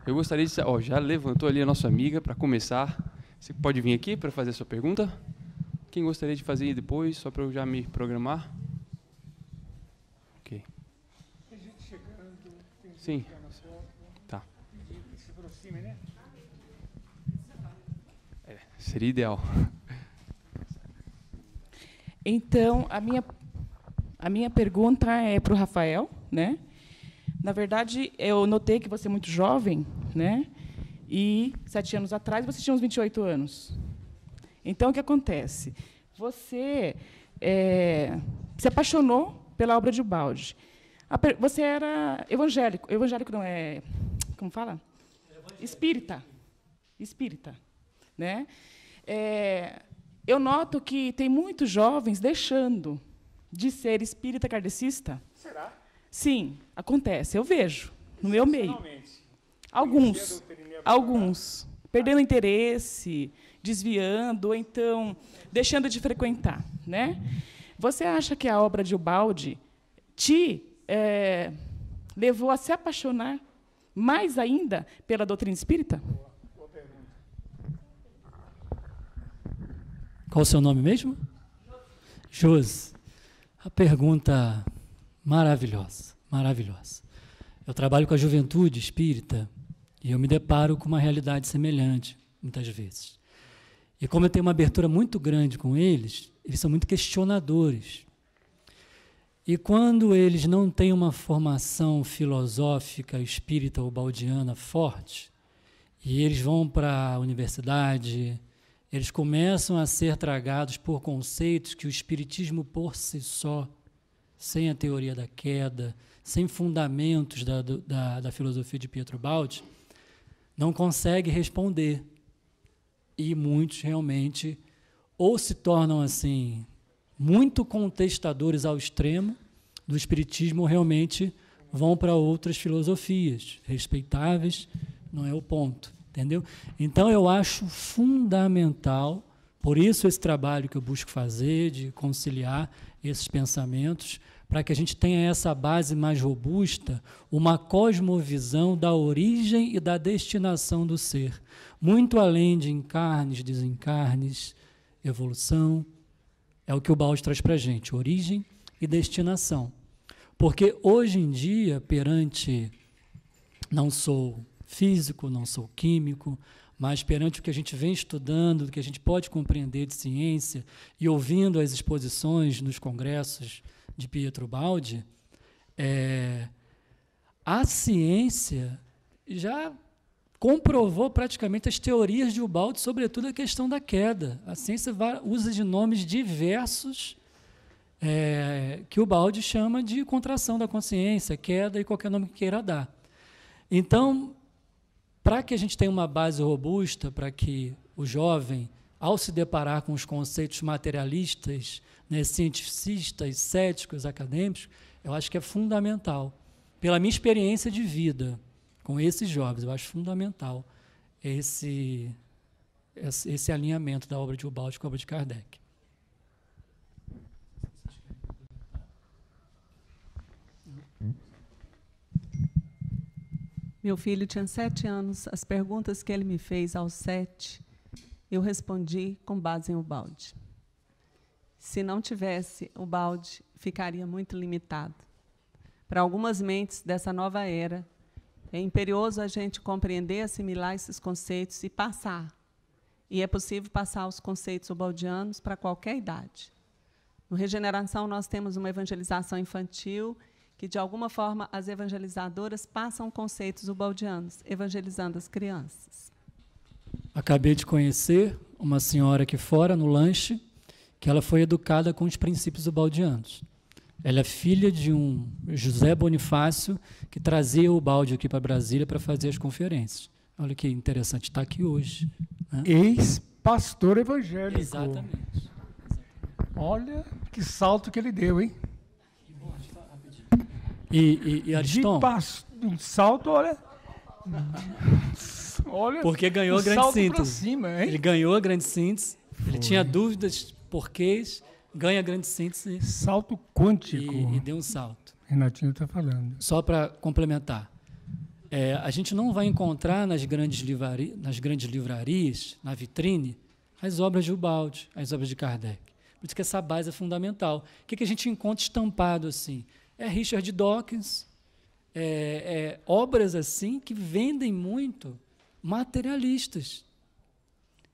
Eu gostaria de... já levantou ali a nossa amiga para começar. Você pode vir aqui para fazer a sua pergunta? Quem gostaria de fazer depois, só para eu já me programar? Ok. Tem gente chegando, tem gente Sim. na foto. Tá. Se aproxime, né? Seria ideal. Então, a minha pergunta é para o Rafael, né? Na verdade, eu notei que você é muito jovem, né? E 7 anos atrás você tinha uns 28 anos. Então, o que acontece? Você se apaixonou pela obra de Ubaldi. Você era evangélico. Evangélico não é... Como fala? Espírita. Espírita. Né? Eu noto que tem muitos jovens deixando de ser espírita kardecista. Será? Sim, acontece. Eu vejo no meu meio. Alguns. Perdendo interesse, desviando, ou então deixando de frequentar. Né? Você acha que a obra de Ubaldi te levou a se apaixonar mais ainda pela doutrina espírita? Boa pergunta. Qual o seu nome mesmo? Josi. A pergunta maravilhosa, maravilhosa. Eu trabalho com a juventude espírita e eu me deparo com uma realidade semelhante, muitas vezes. E como eu tenho uma abertura muito grande com eles são muito questionadores. E quando eles não têm uma formação filosófica espírita ubaldiana forte, e eles vão para a universidade, eles começam a ser tragados por conceitos que o espiritismo por si só, sem a teoria da queda, sem fundamentos da filosofia de Pietro Ubaldi, não consegue responder. E muitos realmente ou se tornam assim muito contestadores ao extremo do espiritismo, ou realmente vão para outras filosofias respeitáveis, não é o ponto, entendeu? Então eu acho fundamental, por isso esse trabalho que eu busco fazer de conciliar esses pensamentos, para que a gente tenha essa base mais robusta, uma cosmovisão da origem e da destinação do ser, muito além de encarnes, desencarnes, evolução. É o que o Ubaldi traz para a gente, origem e destinação. Porque hoje em dia, perante, não sou físico, não sou químico, mas perante o que a gente vem estudando, o que a gente pode compreender de ciência, e ouvindo as exposições nos congressos de Pietro Ubaldi, a ciência já comprovou praticamente as teorias de Ubaldi, sobretudo a questão da queda. A ciência usa de nomes diversos que Ubaldi chama de contração da consciência, queda e qualquer nome que queira dar. Então, para que a gente tenha uma base robusta, para que o jovem, ao se deparar com os conceitos materialistas, né, cientificistas, céticos, acadêmicos, eu acho que é fundamental. Pela minha experiência de vida com esses jovens, eu acho fundamental esse alinhamento da obra de Ubaldi com a obra de Kardec. Meu filho tinha 7 anos. As perguntas que ele me fez aos 7, eu respondi com base em Ubaldi. Se não tivesse Ubaldi, ficaria muito limitado. Para algumas mentes dessa nova era, é imperioso a gente compreender, assimilar esses conceitos e passar. E é possível passar os conceitos ubaldianos para qualquer idade. No Regeneração, nós temos uma evangelização infantil, que, de alguma forma, as evangelizadoras passam conceitos ubaldianos, evangelizando as crianças. Acabei de conhecer uma senhora aqui fora, no lanche, que ela foi educada com os princípios ubaldianos. Ela é filha de um José Bonifácio, que trazia o Ubaldi aqui para Brasília para fazer as conferências. Olha que interessante, está aqui hoje. Né? Ex-pastor evangélico. Exatamente. Olha que salto que ele deu, hein? E Ariston? Um salto, olha. Porque ganhou a grande síntese. Cima, hein? Ele ganhou a grande síntese. Ele tinha dúvidas, porquês, ganha a grande síntese. Salto quântico. E deu um salto. Renatinho está falando. Só para complementar. A gente não vai encontrar nas grandes livrarias, na vitrine, as obras de Ubaldi, as obras de Kardec. Por isso que essa base é fundamental. O que a gente encontra estampado assim? É Richard Dawkins, obras assim que vendem muito, materialistas,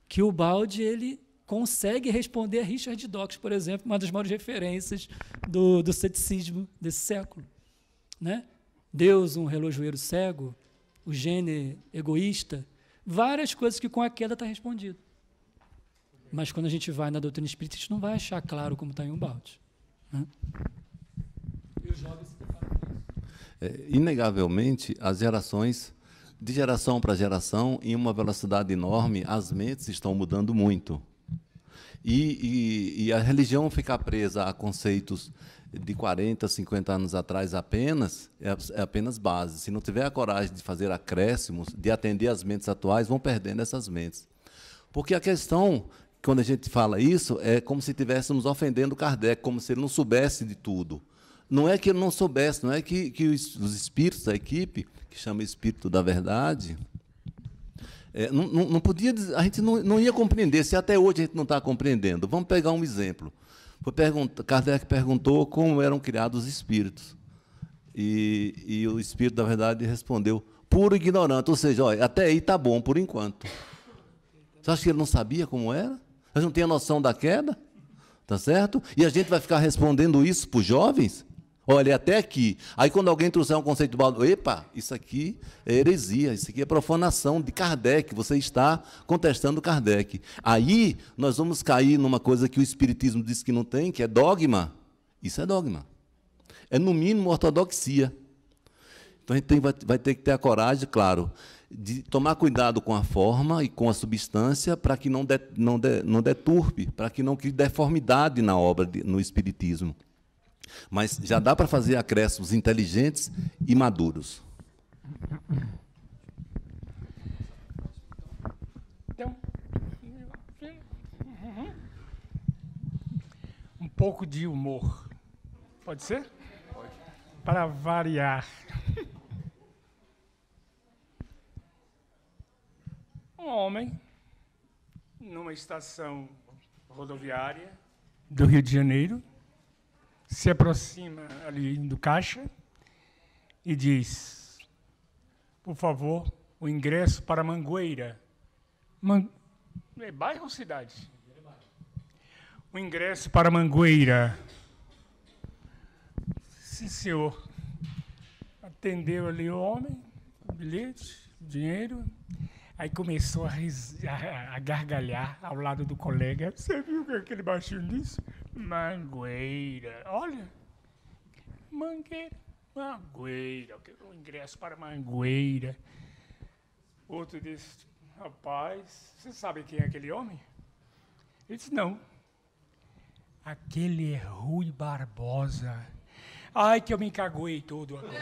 que o Ubaldi ele consegue responder a Richard Dawkins, por exemplo, uma das maiores referências do ceticismo desse século, né? Deus, um relojoeiro cego, o gênio egoísta, várias coisas que com a queda está respondido. Mas quando a gente vai na doutrina espírita, a gente não vai achar claro como está em Ubaldi, né? E os jovens se preparam para isso. Inegavelmente, as gerações, de geração para geração, em uma velocidade enorme, as mentes estão mudando muito. E a religião ficar presa a conceitos de 40, 50 anos atrás apenas, é apenas base. Se não tiver a coragem de fazer acréscimos, de atender as mentes atuais, vão perdendo essas mentes. Porque a questão, quando a gente fala isso, é como se estivéssemos ofendendo Kardec, como se ele não soubesse de tudo. Não é que ele não soubesse, não é que os espíritos da equipe, que chama Espírito da Verdade, não podia, a gente não ia compreender, se até hoje a gente não está compreendendo. Vamos pegar um exemplo. Kardec perguntou como eram criados os espíritos. E o Espírito da Verdade respondeu, puro ignorante, ou seja, olha, até aí está bom por enquanto. Você acha que ele não sabia como era? Ele não tinha noção da queda? Tá certo? E a gente vai ficar respondendo isso para os jovens? Olha, até aqui. Aí, quando alguém trouxer um conceito do balde, epa, isso aqui é heresia, isso aqui é profanação de Kardec, você está contestando Kardec. Aí, nós vamos cair numa coisa que o Espiritismo diz que não tem, que é dogma. Isso é dogma. É, no mínimo, ortodoxia. Então, a gente vai ter que ter a coragem, claro, de tomar cuidado com a forma e com a substância para que não deturpe, para que não crie deformidade na obra, no Espiritismo. Mas já dá para fazer acréscimos inteligentes e maduros. Então, um pouco de humor. Pode ser? Pode. Para variar. Um homem, numa estação rodoviária do Rio de Janeiro, se aproxima ali do caixa e diz, por favor, o ingresso para Mangueira. É bairro ou cidade? O ingresso para Mangueira. Sim, senhor. Atendeu ali o homem, o bilhete, o dinheiro. Aí começou a gargalhar ao lado do colega. Você viu que aquele baixinho disse? Mangueira. Olha. Mangueira. Mangueira. O ingresso para Mangueira. Outro disse, rapaz, você sabe quem é aquele homem? Ele disse, não. Aquele é Rui Barbosa. Ai, que eu me encaguei todo agora.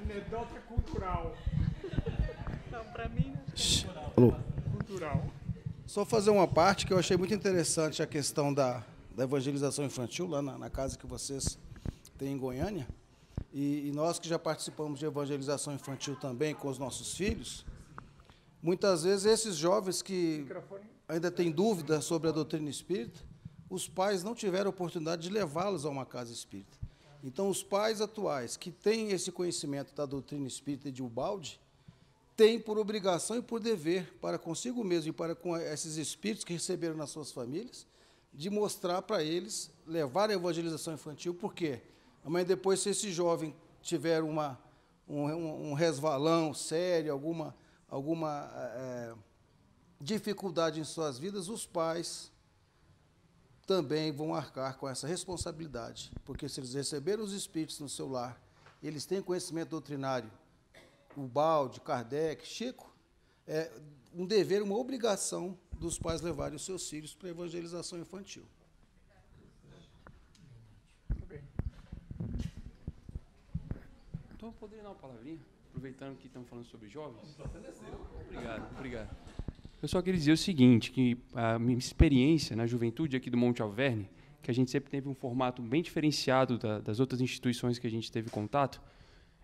Anedota cultural. Não, para mim, cultural. Só fazer uma parte que eu achei muito interessante, a questão da evangelização infantil, lá na casa que vocês têm em Goiânia. E nós que já participamos de evangelização infantil também com os nossos filhos, muitas vezes esses jovens que ainda têm dúvida sobre a doutrina espírita, os pais não tiveram oportunidade de levá-los a uma casa espírita. Então, os pais atuais que têm esse conhecimento da doutrina espírita de Ubaldi, têm por obrigação e por dever, para consigo mesmo e para com esses espíritos que receberam nas suas famílias, de mostrar para eles, levar a evangelização infantil, porque amanhã depois, se esse jovem tiver um resvalão sério, alguma dificuldade em suas vidas, os pais também vão arcar com essa responsabilidade, porque se eles receberam os espíritos no seu lar, eles têm conhecimento doutrinário, Ubaldi, Kardec, Chico, é um dever, uma obrigação dos pais levarem os seus filhos para a evangelização infantil. Então, eu poderia dar uma palavrinha, aproveitando que estamos falando sobre jovens? Obrigado, obrigado. Eu só queria dizer o seguinte, que a minha experiência na juventude aqui do Monte Alverne, que a gente sempre teve um formato bem diferenciado das outras instituições que a gente teve contato,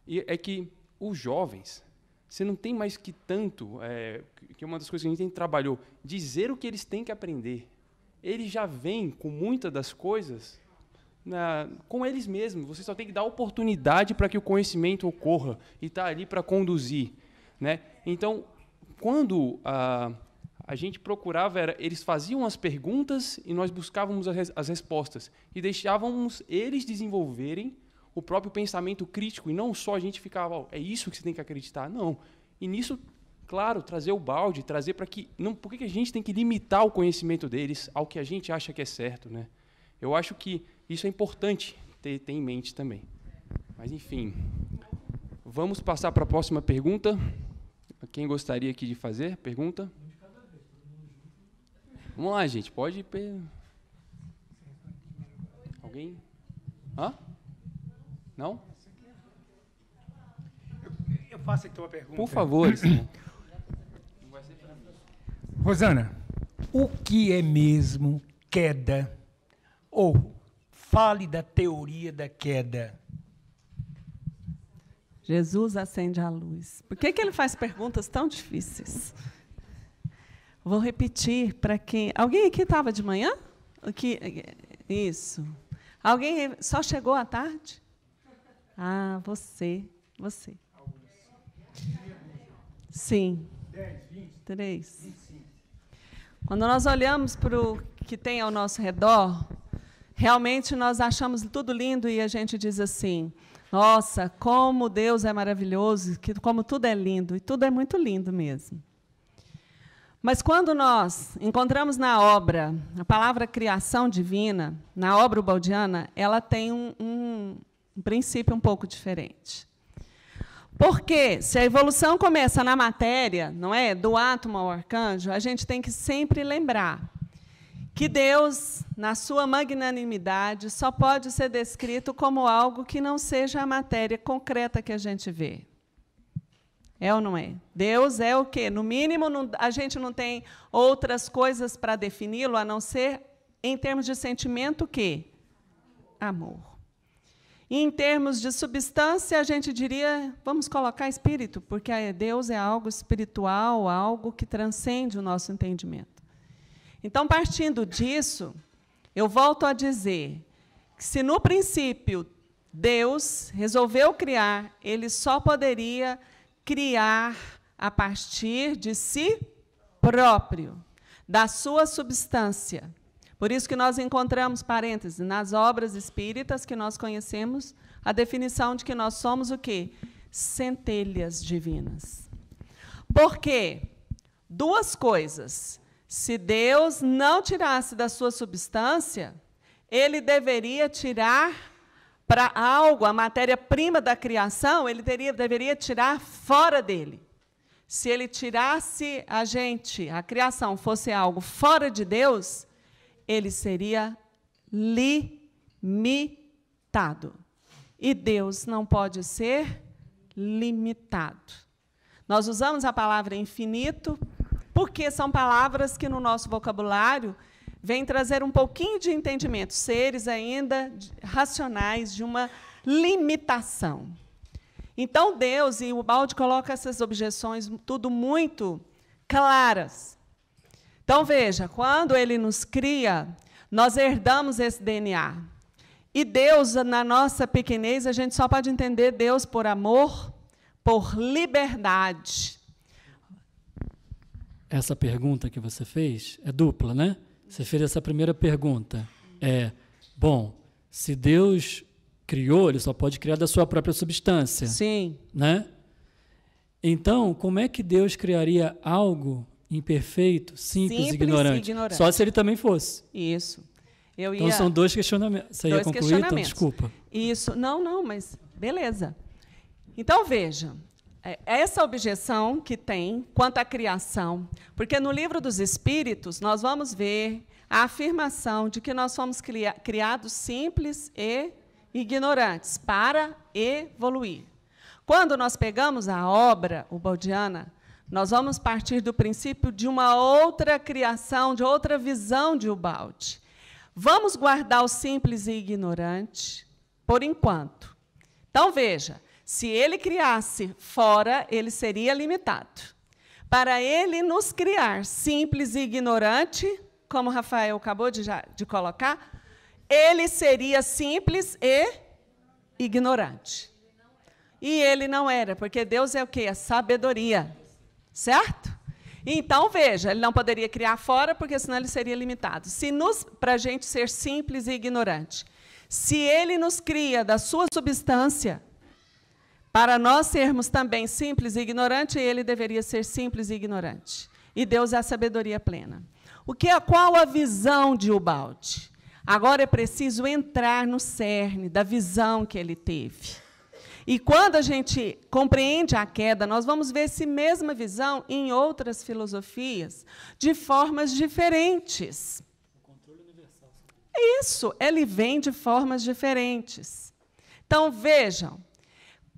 e é que os jovens, você não tem mais que tanto, que é uma das coisas que a gente trabalhou, dizer o que eles têm que aprender. Eles já vêm com muitas das coisas com eles mesmos. Você só tem que dar oportunidade para que o conhecimento ocorra e está ali para conduzir, né? Então, quando a gente procurava, eles faziam as perguntas e nós buscávamos as respostas e deixávamos eles desenvolverem o próprio pensamento crítico, e não só a gente ficava, é isso que você tem que acreditar. Não. E nisso, claro, trazer o balde, trazer para que... Por que a gente tem que limitar o conhecimento deles ao que a gente acha que é certo, né? Eu acho que isso é importante ter em mente também. Mas, enfim, vamos passar para a próxima pergunta. Quem gostaria aqui de fazer pergunta? Vamos lá, gente. Pode... Alguém? Hã? Não? Eu faço então a pergunta. Por favor. Rosana, o que é mesmo queda? Ou fale da teoria da queda. Jesus acende a luz. Por que ele faz perguntas tão difíceis? Vou repetir para quem... Alguém aqui estava de manhã? Isso. Alguém só chegou à tarde? Ah, você. Sim. 10, 20, 3. 25. Quando nós olhamos para o que tem ao nosso redor, realmente nós achamos tudo lindo e a gente diz assim, nossa, como Deus é maravilhoso, como tudo é lindo, e tudo é muito lindo mesmo. Mas quando nós encontramos na obra a palavra criação divina, na obra ubaldiana, ela tem um princípio um pouco diferente. Porque se a evolução começa na matéria, não é, do átomo ao arcanjo, a gente tem que sempre lembrar que Deus, na sua magnanimidade, só pode ser descrito como algo que não seja a matéria concreta que a gente vê. É ou não é? Deus é o quê? No mínimo, a gente não tem outras coisas para defini-lo, a não ser, em termos de sentimento, o quê? Amor. E, em termos de substância, a gente diria, vamos colocar espírito, porque Deus é algo espiritual, algo que transcende o nosso entendimento. Então, partindo disso, eu volto a dizer que, se no princípio Deus resolveu criar, ele só poderia criar a partir de si próprio, da sua substância. Por isso que nós encontramos, parênteses, nas obras espíritas que nós conhecemos, a definição de que nós somos o quê? Centelhas divinas. Por quê? Duas coisas. Se Deus não tirasse da sua substância, ele deveria tirar para algo, a matéria-prima da criação, ele deveria tirar fora dele. Se ele tirasse a criação fosse algo fora de Deus, ele seria limitado. E Deus não pode ser limitado. Nós usamos a palavra infinito porque são palavras que, no nosso vocabulário, vêm trazer um pouquinho de entendimento, seres ainda racionais, de uma limitação. Então, Deus, e o Ubaldi coloca essas objeções tudo muito claras. Então, veja, quando ele nos cria, nós herdamos esse DNA. E Deus, na nossa pequenez, a gente só pode entender Deus por amor, por liberdade. Essa pergunta que você fez é dupla, né? Você fez essa primeira pergunta. Bom, se Deus criou, ele só pode criar da sua própria substância. Sim. Né? Então, como é que Deus criaria algo imperfeito, simples e ignorante? Só se ele também fosse. Isso. Então, são dois questionamentos. Você ia concluir? Então, desculpa. Isso. Não, mas beleza. Então, veja, essa objeção que tem quanto à criação, porque no Livro dos Espíritos nós vamos ver a afirmação de que nós fomos criados simples e ignorantes para evoluir. Quando nós pegamos a obra ubaldiana, Nós vamos partir do princípio de uma outra criação, de outra visão de Ubaldi. Vamos guardar o simples e ignorante, por enquanto. Então, veja, se ele criasse fora, ele seria limitado. Para ele nos criar simples e ignorante, como o Rafael acabou de colocar, ele seria simples e ignorante. E ele não era, porque Deus é o quê? A sabedoria. Certo? Então, veja, ele não poderia criar fora, porque senão ele seria limitado. Para a gente ser simples e ignorante, se ele nos cria da sua substância, para nós sermos também simples e ignorantes, ele deveria ser simples e ignorante. E Deus é a sabedoria plena. Qual a visão de Ubaldi? Agora é preciso entrar no cerne da visão que ele teve. E quando a gente compreende a queda, nós vamos ver essa mesma visão em outras filosofias, de formas diferentes. O controle universal. Isso, ele vem de formas diferentes. Então, vejam,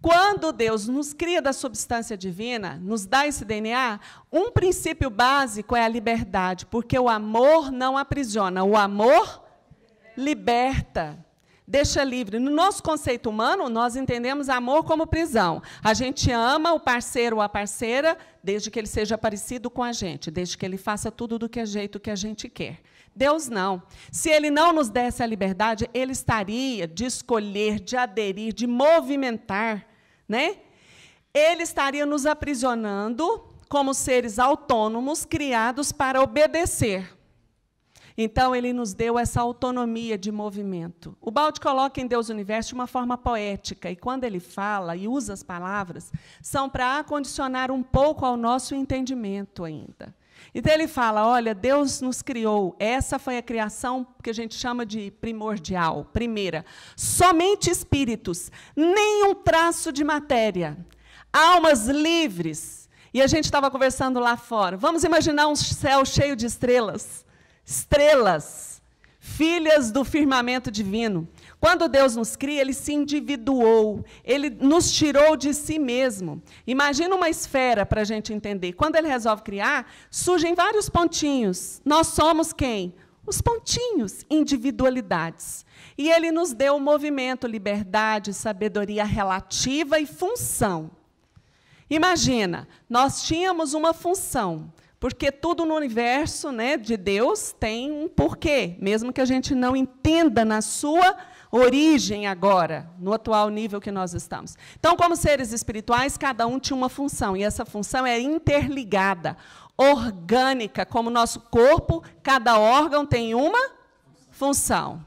quando Deus nos cria da substância divina, nos dá esse DNA, um princípio básico é a liberdade, porque o amor não aprisiona, o amor liberta. Deixa livre. No nosso conceito humano, nós entendemos amor como prisão. A gente ama o parceiro ou a parceira desde que ele seja parecido com a gente, desde que ele faça tudo do jeito que a gente quer. Deus não. Se ele não nos desse a liberdade, ele estaria de escolher, de aderir, de movimentar, né? Ele estaria nos aprisionando como seres autônomos criados para obedecer. Então, ele nos deu essa autonomia de movimento. Ubaldi coloca em Deus Universo de uma forma poética, e quando ele fala e usa as palavras, são para acondicionar um pouco ao nosso entendimento ainda. Então, ele fala, olha, Deus nos criou, essa foi a criação que a gente chama de primordial, primeira. Somente espíritos, nenhum traço de matéria, almas livres. E a gente estava conversando lá fora. Vamos imaginar um céu cheio de estrelas. Estrelas, filhas do firmamento divino. Quando Deus nos cria, ele se individuou, ele nos tirou de si mesmo. Imagina uma esfera para a gente entender. Quando ele resolve criar, surgem vários pontinhos. Nós somos quem? Os pontinhos, individualidades. E ele nos deu o movimento, liberdade, sabedoria relativa e função. Imagina, nós tínhamos uma função. Porque tudo no universo, né, de Deus tem um porquê, mesmo que a gente não entenda na sua origem agora, no atual nível que nós estamos. Então, como seres espirituais, cada um tinha uma função, e essa função é interligada, orgânica, como o nosso corpo, cada órgão tem uma função.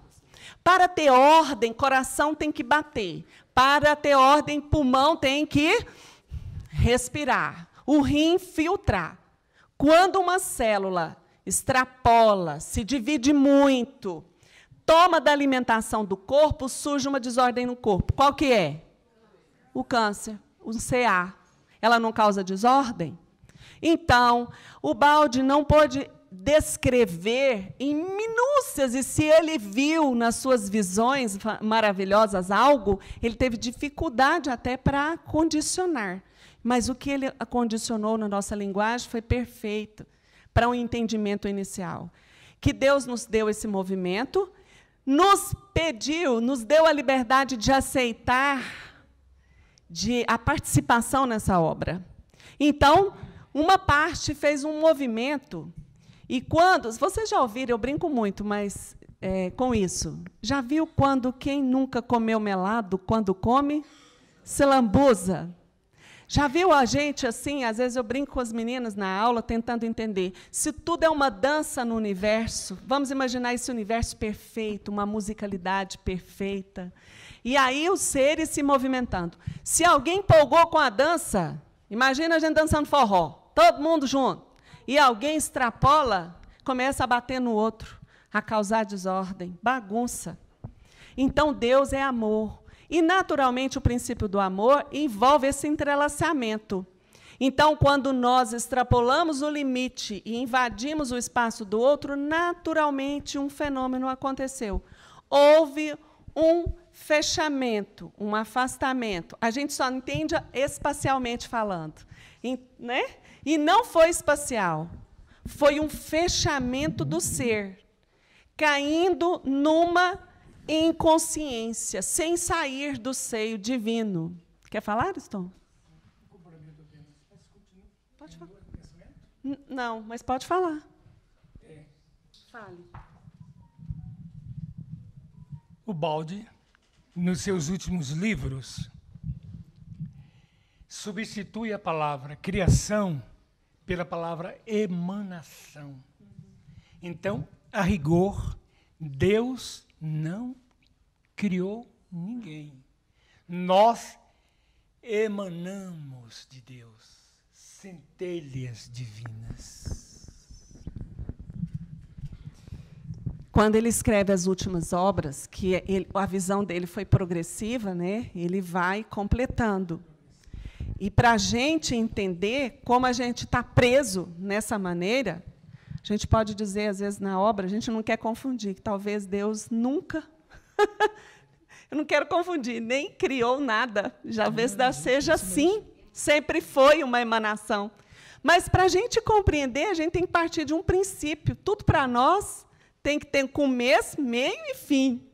Para ter ordem, coração tem que bater. Para ter ordem, pulmão tem que respirar. O rim filtrar. Quando uma célula extrapola, se divide muito, toma da alimentação do corpo, surge uma desordem no corpo. Qual que é? O câncer, o CA. Ela não causa desordem? Então, Ubaldi não pôde descrever em minúcias, e se ele viu nas suas visões maravilhosas algo, ele teve dificuldade até para condicionar. Mas o que ele acondicionou na nossa linguagem foi perfeito para um entendimento inicial. Que Deus nos deu esse movimento, nos pediu, nos deu a liberdade de aceitar a participação nessa obra. Então, uma parte fez um movimento, e quando... Vocês já ouviram, eu brinco muito, mas com isso. Já viu quando quem nunca comeu melado, quando come, se lambuza? Já viu a gente assim? Às vezes eu brinco com as meninas na aula, tentando entender. Se tudo é uma dança no universo, vamos imaginar esse universo perfeito, uma musicalidade perfeita. E aí os seres se movimentando. Se alguém empolgou com a dança, imagina a gente dançando forró, todo mundo junto. E alguém extrapola, começa a bater no outro, a causar desordem, bagunça. Então Deus é amor. E, naturalmente, o princípio do amor envolve esse entrelaçamento. Então, quando nós extrapolamos o limite e invadimos o espaço do outro, naturalmente um fenômeno aconteceu. Houve um fechamento, um afastamento. A gente só entende espacialmente falando. Né? E não foi espacial. Foi um fechamento do ser, caindo numa inconsciência, sem sair do seio divino. Quer falar, Ariston? Pode falar. Não, mas pode falar. Fale. O Baldi, nos seus últimos livros, substitui a palavra criação pela palavra emanação. Então, a rigor, Deus não criou ninguém. Nós emanamos de Deus centelhas divinas. Quando ele escreve as últimas obras, que a visão dele foi progressiva, né? Ele vai completando. E para a gente entender como a gente está preso nessa maneira, a gente pode dizer, às vezes, na obra, a gente não quer confundir, que talvez Deus nunca, eu não quero confundir, nem criou nada, talvez seja assim, sempre foi uma emanação. Mas, para a gente compreender, a gente tem que partir de um princípio. Tudo para nós tem que ter começo, meio e fim.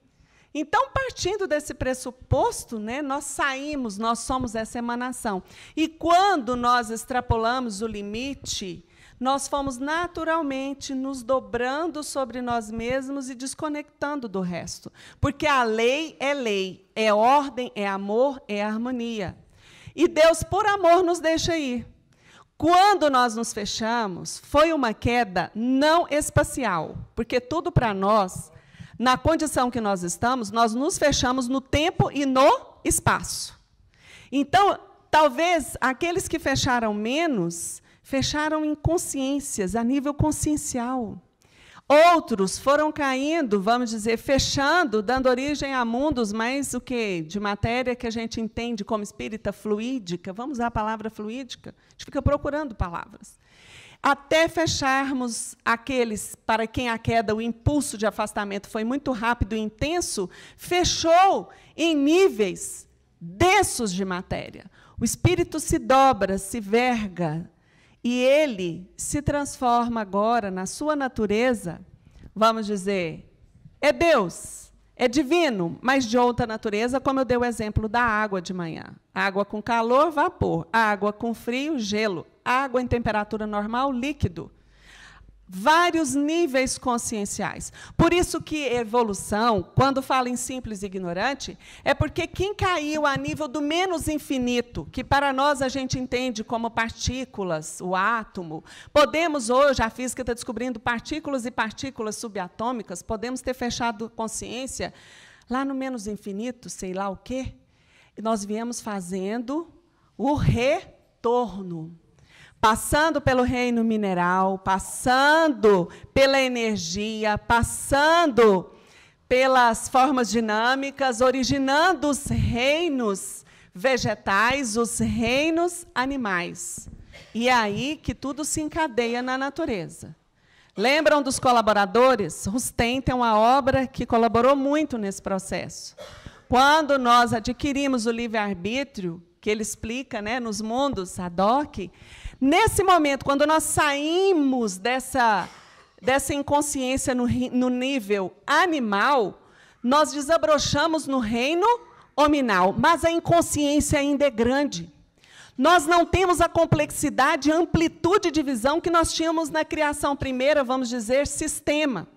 Então, partindo desse pressuposto, né, nós saímos, nós somos essa emanação. E quando nós extrapolamos o limite, nós fomos naturalmente nos dobrando sobre nós mesmos e desconectando do resto. Porque a lei, é ordem, é amor, é harmonia. E Deus, por amor, nos deixa ir. Quando nós nos fechamos, foi uma queda não espacial, porque tudo para nós, na condição que nós estamos, nós nos fechamos no tempo e no espaço. Então, talvez aqueles que fecharam menos, fecharam em consciências, a nível consciencial. Outros foram caindo, vamos dizer, fechando, dando origem a mundos mais o quê? De matéria que a gente entende como espírita fluídica. Vamos usar a palavra fluídica? A gente fica procurando palavras. Até fecharmos aqueles para quem a queda, o impulso de afastamento foi muito rápido e intenso, fechou em níveis densos de matéria. O espírito se dobra, se verga, e ele se transforma agora na sua natureza, vamos dizer, é Deus, é divino, mas de outra natureza, como eu dei o exemplo da água de manhã. Água com calor, vapor. Água com frio, gelo. Água em temperatura normal, líquido. Vários níveis conscienciais. Por isso que evolução, quando fala em simples e ignorante, é porque quem caiu a nível do menos infinito, que para nós a gente entende como partículas, o átomo, podemos hoje, a física está descobrindo partículas e partículas subatômicas, podemos ter fechado consciência lá no menos infinito, sei lá o quê, e nós viemos fazendo o retorno. Passando pelo reino mineral, passando pela energia, passando pelas formas dinâmicas, originando os reinos vegetais, os reinos animais. E é aí que tudo se encadeia na natureza. Lembram dos colaboradores? Rustem tem uma obra que colaborou muito nesse processo. Quando nós adquirimos o livre-arbítrio, que ele explica, né, nos mundos, Haddock, nesse momento, quando nós saímos dessa inconsciência no nível animal, nós desabrochamos no reino hominal, mas a inconsciência ainda é grande. Nós não temos a complexidade e amplitude de visão que nós tínhamos na criação primeira, vamos dizer, sistema.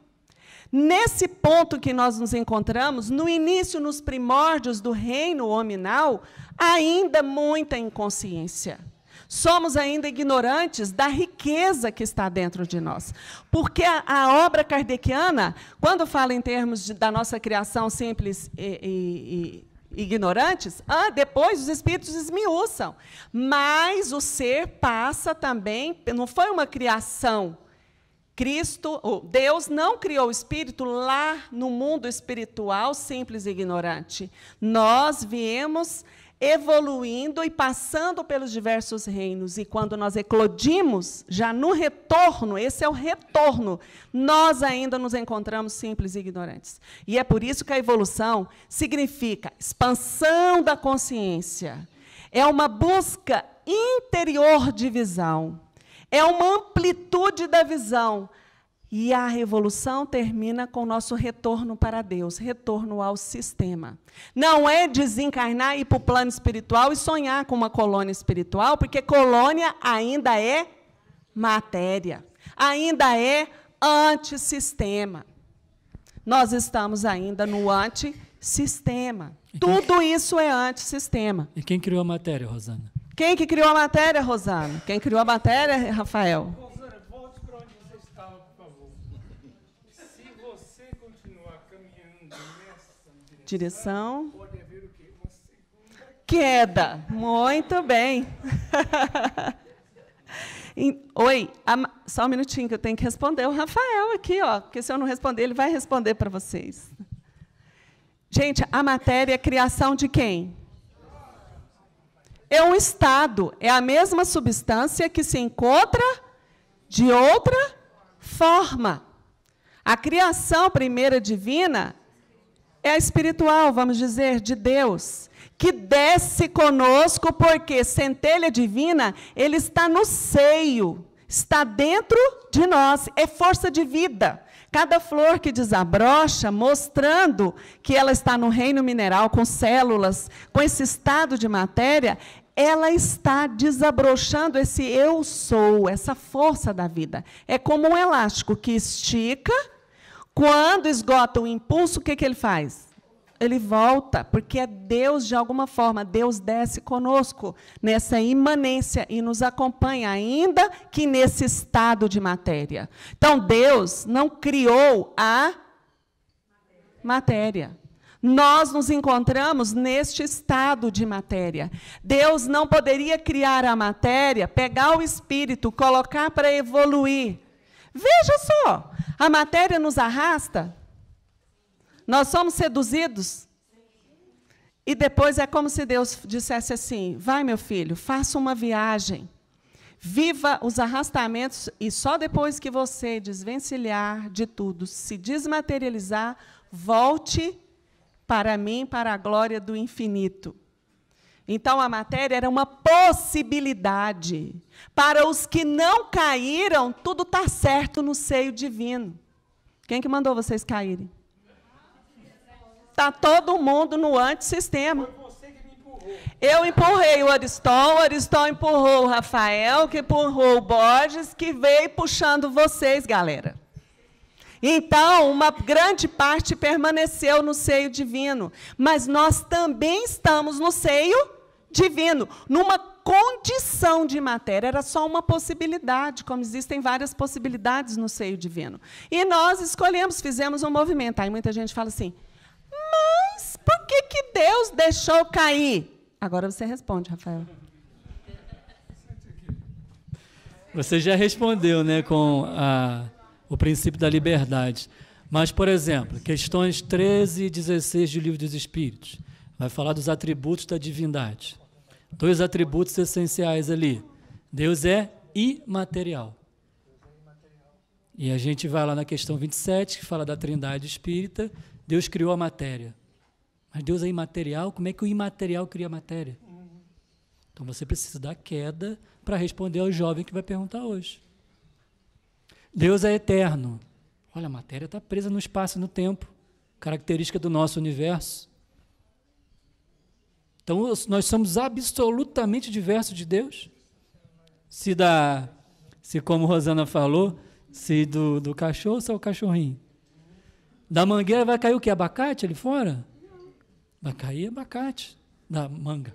Nesse ponto que nós nos encontramos, no início, nos primórdios do reino hominal, ainda muita inconsciência. Somos ainda ignorantes da riqueza que está dentro de nós. Porque a obra kardeciana, quando fala em termos da nossa criação simples e ignorantes, depois os espíritos esmiuçam. Mas o ser passa também, não foi uma criação. Deus não criou o espírito lá no mundo espiritual simples e ignorante. Nós viemos evoluindo e passando pelos diversos reinos. E quando nós eclodimos, já no retorno, esse é o retorno, nós ainda nos encontramos simples e ignorantes. E é por isso que a evolução significa expansão da consciência. É uma busca interior de visão. É uma amplitude da visão. E a revolução termina com o nosso retorno para Deus, retorno ao sistema. Não é desencarnar e ir para o plano espiritual e sonhar com uma colônia espiritual, porque colônia ainda é matéria, ainda é antissistema. Nós estamos ainda no antissistema. Tudo isso é antissistema. E quem criou a matéria, Rosana? Quem que criou a matéria, Rosana? Quem criou a matéria, Rafael? Rosana, volte para onde você estava, por favor. Se você continuar caminhando nessa direção, pode haver o quê? Uma segunda queda. Muito bem. Oi, só um minutinho que eu tenho que responder o Rafael aqui, ó, porque se eu não responder, ele vai responder para vocês. Gente, a matéria é criação de quem? É um estado, é a mesma substância que se encontra de outra forma. A criação primeira divina é a espiritual, vamos dizer, de Deus, que desce conosco, porque centelha divina, ele está no seio, está dentro de nós, é força de vida. Cada flor que desabrocha, mostrando que ela está no reino mineral, com células, com esse estado de matéria, ela está desabrochando esse eu sou, essa força da vida. É como um elástico que estica, quando esgota o impulso, o que ele faz? Ele volta, porque é Deus, de alguma forma, Deus desce conosco nessa imanência e nos acompanha, ainda que nesse estado de matéria. Então, Deus não criou a matéria. Nós nos encontramos neste estado de matéria. Deus não poderia criar a matéria, pegar o espírito, colocar para evoluir. Veja só, a matéria nos arrasta. Nós somos seduzidos. E depois é como se Deus dissesse assim: vai, meu filho, faça uma viagem. Viva os arrastamentos e só depois que você desvencilhar de tudo, se desmaterializar, volte para mim, para a glória do infinito. Então, a matéria era uma possibilidade. Para os que não caíram, tudo está certo no seio divino. Quem que mandou vocês caírem? Está todo mundo no antissistema. Foi você que me empurrou. Eu empurrei o Ariston empurrou o Rafael, que empurrou o Borges, que veio puxando vocês, galera. Então, uma grande parte permaneceu no seio divino, mas nós também estamos no seio divino, numa condição de matéria, era só uma possibilidade, como existem várias possibilidades no seio divino. E nós escolhemos, fizemos um movimento. Aí muita gente fala assim: mas por que Deus deixou cair? Agora você responde, Rafael. Você já respondeu, né, com o princípio da liberdade. Mas, por exemplo, questões 13 e 16 do Livro dos Espíritos, vai falar dos atributos da divindade. 2 atributos essenciais ali. Deus é imaterial. E a gente vai lá na questão 27, que fala da trindade espírita. Deus criou a matéria. Mas Deus é imaterial? Como é que o imaterial cria a matéria? Então você precisa da queda para responder ao jovem que vai perguntar hoje. Deus é eterno. Olha, a matéria está presa no espaço e no tempo, característica do nosso universo. Então, nós somos absolutamente diversos de Deus. Se como Rosana falou, se do cachorro, se é o cachorrinho. Da mangueira vai cair o quê? Abacate ali fora? Vai cair abacate da manga.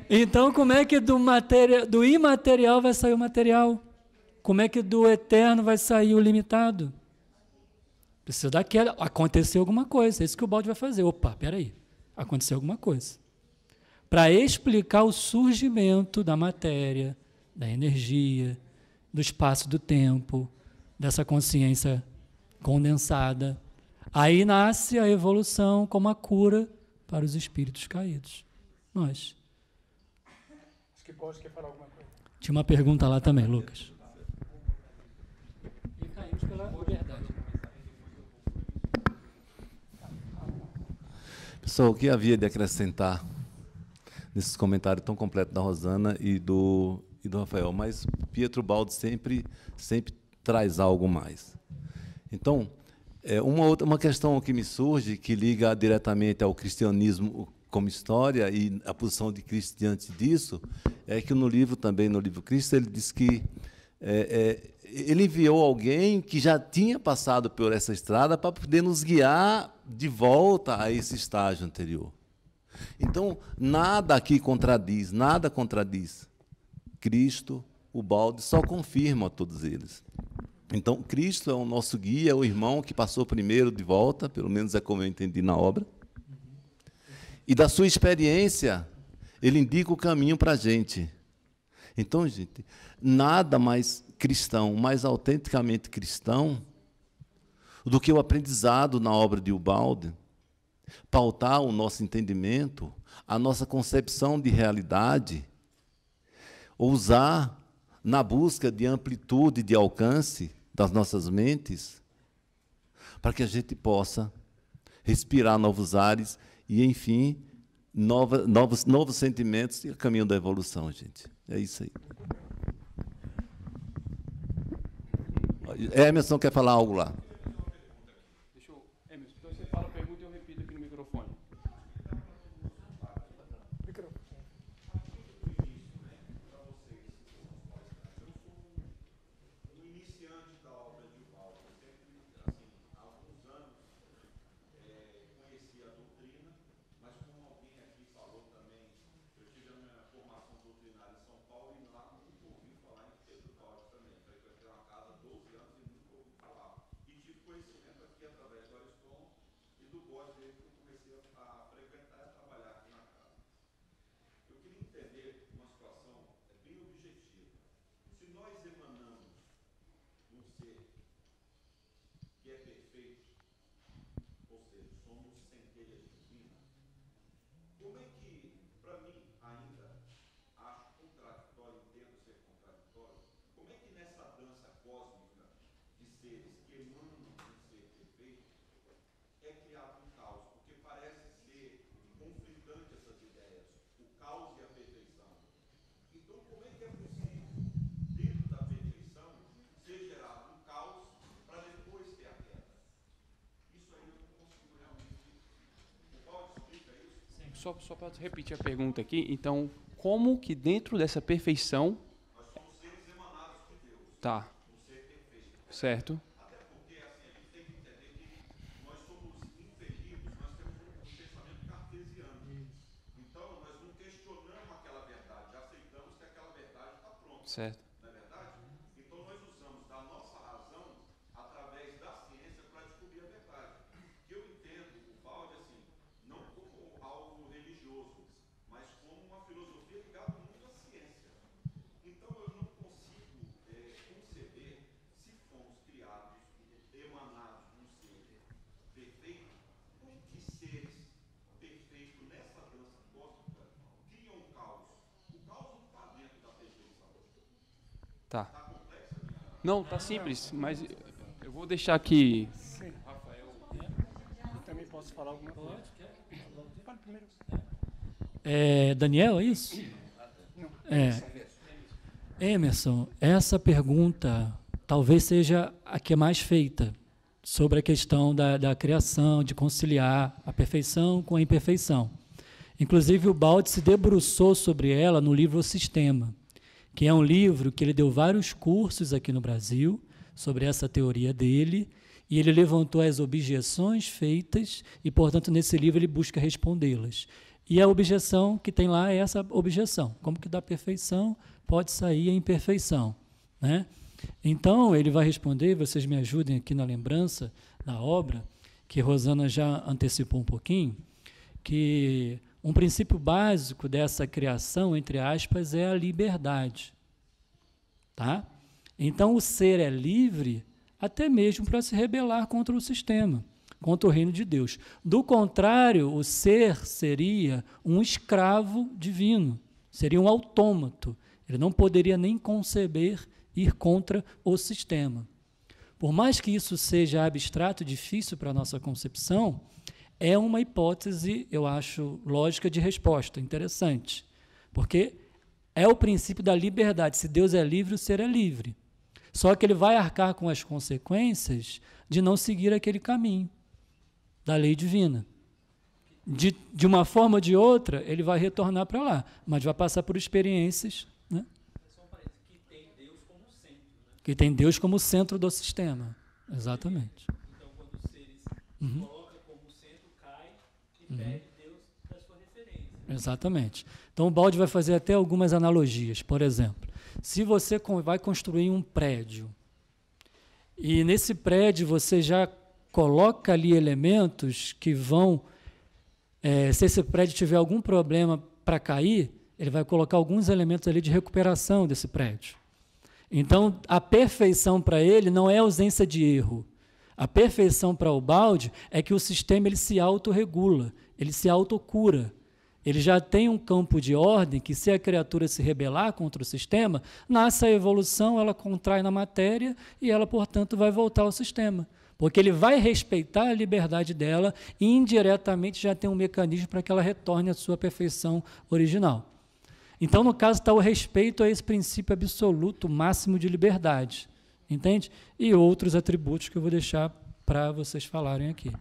Então, como é que do imaterial vai sair o material? Como é que do eterno vai sair o limitado? Precisa daquela. Aconteceu alguma coisa, é isso que o balde vai fazer. Opa, peraí, aconteceu alguma coisa. Para explicar o surgimento da matéria, da energia, do espaço do tempo, dessa consciência condensada. Aí nasce a evolução como a cura para os espíritos caídos. Nós. Acho que pode quer falar alguma coisa. Tinha uma pergunta lá também, Lucas. E caímos pela liberdade. Pessoal, o que havia de acrescentar nesses comentários tão completos da Rosana e do e do Rafael, mas Pietro Baldi sempre traz algo mais. Então, uma questão que me surge, que liga diretamente ao cristianismo como história e a posição de Cristo diante disso, é que no livro Cristo, ele diz que ele enviou alguém que já tinha passado por essa estrada para poder nos guiar de volta a esse estágio anterior. Então, nada aqui contradiz, nada contradiz. Cristo, o Baldi, só confirma todos eles. Então, Cristo é o nosso guia, é o irmão que passou primeiro de volta, pelo menos é como eu entendi na obra. E da sua experiência, ele indica o caminho para a gente. Então, gente, nada mais cristão, mais autenticamente cristão, do que o aprendizado na obra de Ubaldi, pautar o nosso entendimento, a nossa concepção de realidade, ousar na busca de amplitude, de alcance das nossas mentes, para que a gente possa respirar novos ares e, enfim, novos sentimentos e o caminho da evolução, gente. É isso aí. Emerson quer falar algo lá. Emerson, então você fala a pergunta e eu repito aqui no microfone. Só para repetir a pergunta aqui, então, como que dentro dessa perfeição... Nós somos seres emanados de Deus. Tá. Um ser perfeito. Certo. Até porque, assim, a gente tem que entender que nós somos inferidos, nós temos um pensamento cartesiano. Então, nós não questionamos aquela verdade, já aceitamos que aquela verdade está pronta. Certo. Não é verdade? Então, nós usamos da nossa razão, através da ciência, para descobrir a verdade. Que eu entendo o Baldi, assim, não como algo religioso, mas como uma filosofia ligada muito à ciência. Então, eu não consigo conceber, se fomos criados, emanados de um ser perfeito, que seres perfeitos nessa dança cósmica criam um caos. O caos não está dentro da perfeição. Tá. Está complexa a minha... Não, está simples, mas eu vou deixar aqui... Sim. Rafael... Eu também posso falar alguma coisa? Fala primeiro. Daniel, é isso? Emerson, essa pergunta talvez seja a que é mais feita sobre a questão da criação, de conciliar a perfeição com a imperfeição. Inclusive, o Baldi se debruçou sobre ela no livro O Sistema, que é um livro que ele deu vários cursos aqui no Brasil sobre essa teoria dele, e ele levantou as objeções feitas e, portanto, nesse livro ele busca respondê-las. E a objeção que tem lá é essa objeção. Como que da perfeição pode sair a imperfeição, né? Então, ele vai responder, vocês me ajudem aqui na lembrança da obra, que Rosana já antecipou um pouquinho, que um princípio básico dessa criação, entre aspas, é a liberdade. Tá? Então, o ser é livre até mesmo para se rebelar contra o sistema, contra o reino de Deus. Do contrário, o ser seria um escravo divino, seria um autômato. Ele não poderia nem conceber ir contra o sistema. Por mais que isso seja abstrato, difícil para a nossa concepção, é uma hipótese, eu acho, lógica de resposta, interessante. Porque é o princípio da liberdade. Se Deus é livre, o ser é livre. Só que ele vai arcar com as consequências de não seguir aquele caminho da lei divina. De uma forma ou de outra, ele vai retornar para lá, mas vai passar por experiências, né? Que tem Deus como centro. Né? Que tem Deus como centro do sistema. Exatamente. Então, quando os seres se colocam como centro, cai e perde Deus da sua referência. Exatamente. Então, o balde vai fazer até algumas analogias. Por exemplo, se você vai construir um prédio e nesse prédio você já coloca ali elementos que vão, se esse prédio tiver algum problema para cair, ele vai colocar alguns elementos ali de recuperação desse prédio. Então, a perfeição para ele não é ausência de erro. A perfeição para o balde é que o sistema ele se autorregula, ele se autocura. Ele já tem um campo de ordem que, se a criatura se rebelar contra o sistema, nasce a evolução, ela contrai na matéria e ela, portanto, vai voltar ao sistema. Porque ele vai respeitar a liberdade dela e, indiretamente, já tem um mecanismo para que ela retorne à sua perfeição original. Então, no caso, está o respeito a esse princípio absoluto, máximo de liberdade. Entende? E outros atributos que eu vou deixar para vocês falarem aqui.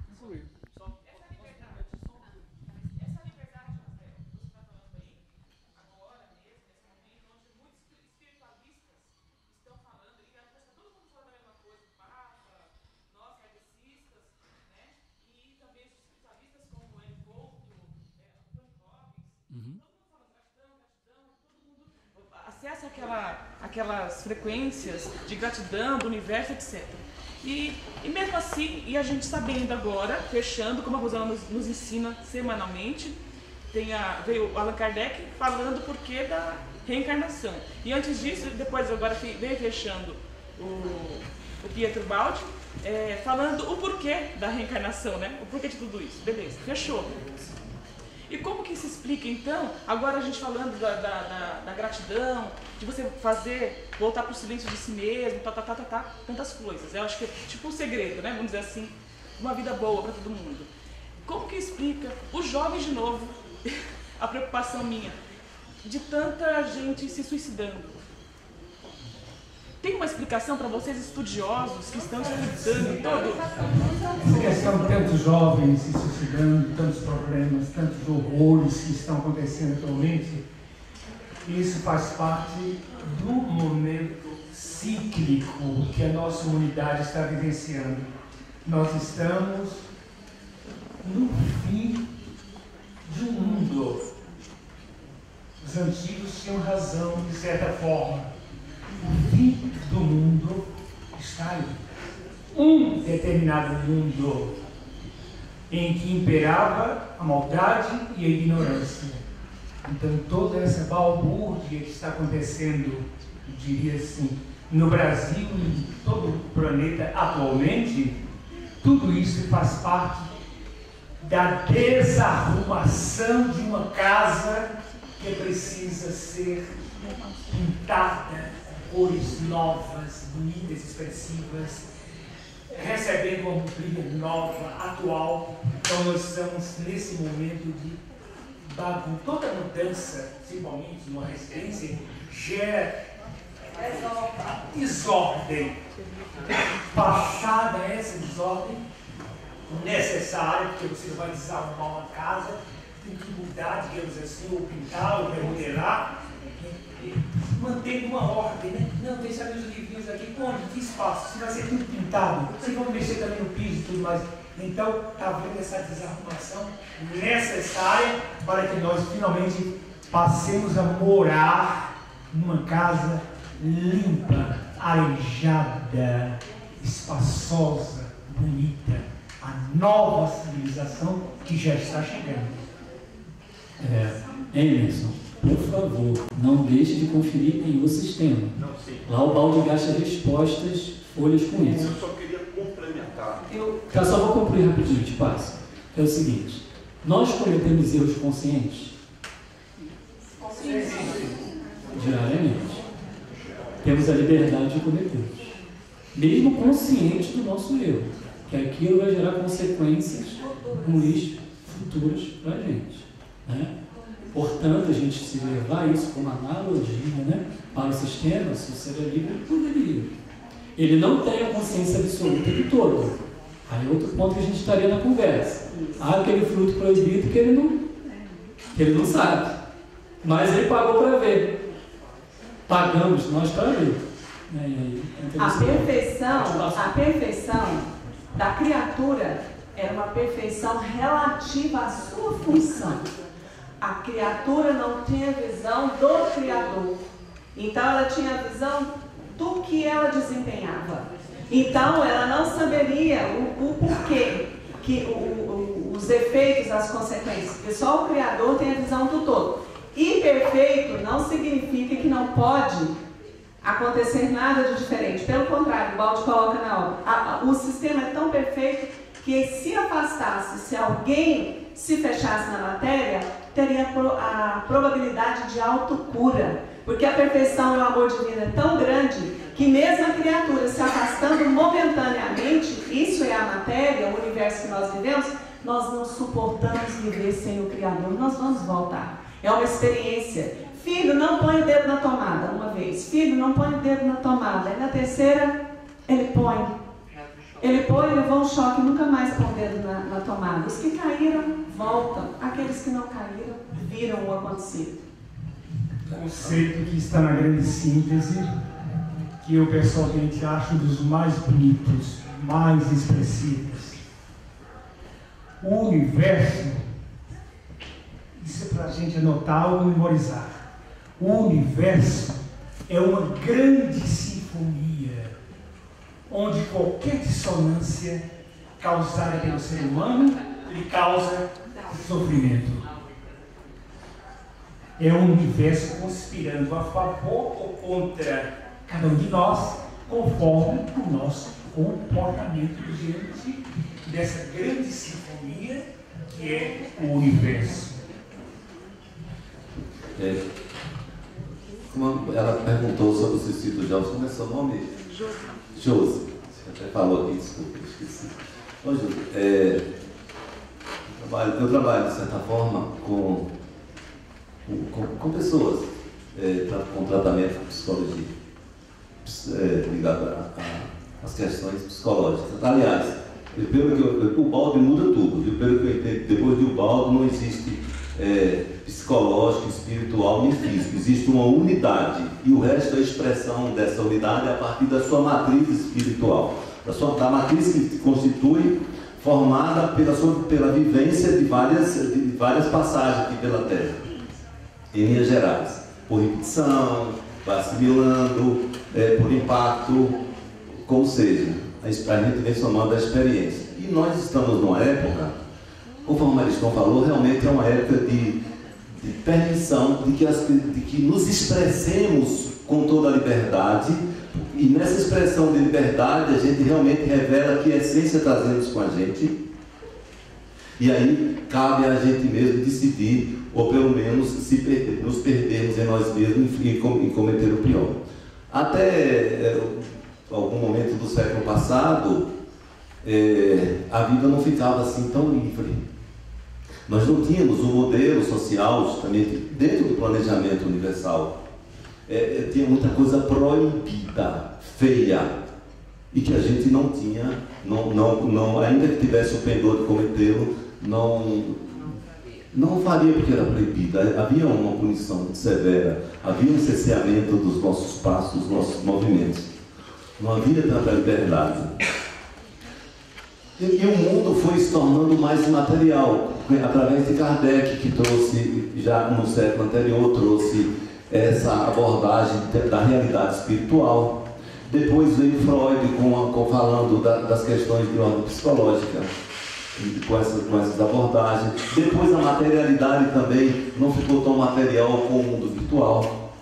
Acessa aquelas frequências de gratidão do universo, etc. E mesmo assim, e a gente sabendo agora, fechando, como a Rosana nos ensina semanalmente, veio o Allan Kardec falando o porquê da reencarnação. E antes disso, depois agora veio fechando o Pietro Baldi, falando o porquê da reencarnação, né? O porquê de tudo isso. Beleza, fechou. E como que se explica, então, agora a gente falando da gratidão, de você voltar para o silêncio de si mesmo, tantas coisas. Eu acho que é tipo um segredo, né? Vamos dizer assim, uma vida boa para todo mundo. Como que explica os jovens de novo, a preocupação minha, de tanta gente se suicidando? Tem uma explicação para vocês, estudiosos, que estão estudando todo? Essa questão de tantos jovens se suicidando, tantos problemas, tantos horrores que estão acontecendo atualmente, isso faz parte do momento cíclico que a nossa humanidade está vivenciando. Nós estamos no fim de um mundo. Os antigos tinham razão, de certa forma. O fim do mundo está aí. Um determinado mundo em que imperava a maldade e a ignorância. Então, toda essa balbúrdia que está acontecendo, eu diria assim, no Brasil e em todo o planeta atualmente, tudo isso faz parte da desarrumação de uma casa que precisa ser pintada, cores novas, bonitas, expressivas, recebendo uma brilha nova, atual. Então nós estamos nesse momento de bagunça. Toda mudança, principalmente numa residência, gera desordem. Passada essa desordem necessária, porque você vai desarrumar uma casa, tem que mudar, digamos assim, ou pintar, ou remodelar, mantendo uma ordem, né? Não, deixa ali os livrinhos aqui, onde? Que espaço? Se vai ser tudo pintado, vocês vão mexer também no piso e tudo mais. Então, está havendo essa desarrumação necessária para que nós finalmente passemos a morar numa casa limpa, arejada, espaçosa, bonita, a nova civilização que já está chegando. Emerson, por favor, não deixe de conferir em O Sistema. Lá o balde gasta respostas, folhas com isso. Eu só queria complementar. Eu só vou concluir rapidinho, te passo. É o seguinte, nós cometemos erros conscientes? Diariamente. Temos a liberdade de cometê-los. Mesmo conscientes do nosso erro. Que aquilo vai gerar consequências ruins futuras para a gente. Né? Portanto, a gente se levar isso como analogia, né, para o sistema, se o ser é livre, ele poderia. Ele não tem a consciência absoluta de todo. Aí é outro ponto que a gente estaria na conversa. Há aquele fruto proibido que ele não sabe. Mas ele pagou para ver. Pagamos nós para ver. E aí, a perfeição da criatura é uma perfeição relativa à sua função. A criatura não tinha visão do Criador. Então ela tinha a visão do que ela desempenhava. Então ela não saberia o porquê, os efeitos, as consequências. Porque só o Criador tem a visão do todo. E perfeito não significa que não pode acontecer nada de diferente. Pelo contrário, o Baldi coloca na obra. O sistema é tão perfeito que se afastasse, se alguém se fechasse na matéria, teria a probabilidade de autocura. Porque a perfeição e o amor divino é tão grande que mesmo a criatura se afastando momentaneamente, isso é a matéria, o universo que nós vivemos, nós não suportamos viver sem o Criador, nós vamos voltar. É uma experiência. Filho, não põe o dedo na tomada, uma vez. Filho, não põe o dedo na tomada. E na terceira, ele põe. Ele põe e levou um choque, nunca mais põe o dedo na tomada. Os que caíram, voltam. Aqueles que não caíram, viram o acontecido. O conceito que está na grande síntese, que eu pessoalmente acho um dos mais bonitos, mais expressivos. O universo, isso é para a gente anotar ou memorizar. O universo é uma grande sinfonia, onde qualquer dissonância causada pelo ser humano lhe causa sofrimento. É um universo conspirando a favor ou contra cada um de nós, conforme o nosso comportamento diante dessa grande sinfonia que é o universo. Ela perguntou sobre o suicídio de Alves. Como é seu nome? Josi. Você até falou aqui, desculpa, eu esqueci. Ô, Josi, eu trabalho, de certa forma, com pessoas com tratamento de psicologia, ligado às questões psicológicas. Aliás, o Ubaldi muda tudo. Pelo que eu entendo, depois de Ubaldi não existe psicológico, espiritual nem físico. Existe uma unidade e o resto é a expressão dessa unidade a partir da sua matriz espiritual, da matriz que se constitui formada pela vivência de várias passagens aqui pela Terra, em linhas gerais, por repetição, vai assimilando, por impacto, como seja, a gente vem somando a experiência. E nós estamos numa época, conforme o Maristão falou, realmente é uma época de permissão, de que nos expressemos com toda a liberdade, e nessa expressão de liberdade a gente realmente revela que essência trazemos com a gente, e aí cabe a gente mesmo decidir, ou pelo menos nos perdermos em nós mesmos e cometer o pior. Até algum momento do século passado, a vida não ficava assim tão livre. Nós não tínhamos um modelo social, justamente dentro do planejamento universal. Tinha muita coisa proibida, feia, e que a gente não tinha, ainda que tivesse o pendor de cometê-lo, não faria porque era proibida. Havia uma punição muito severa, havia um cerceamento dos nossos passos, dos nossos movimentos. Não havia tanta liberdade. E o mundo foi se tornando mais material, através de Kardec, que trouxe, já no século anterior, trouxe essa abordagem da realidade espiritual. Depois veio Freud falando das questões de ordem psicológica, com essas abordagens. Depois a materialidade também não ficou tão material como o mundo virtual.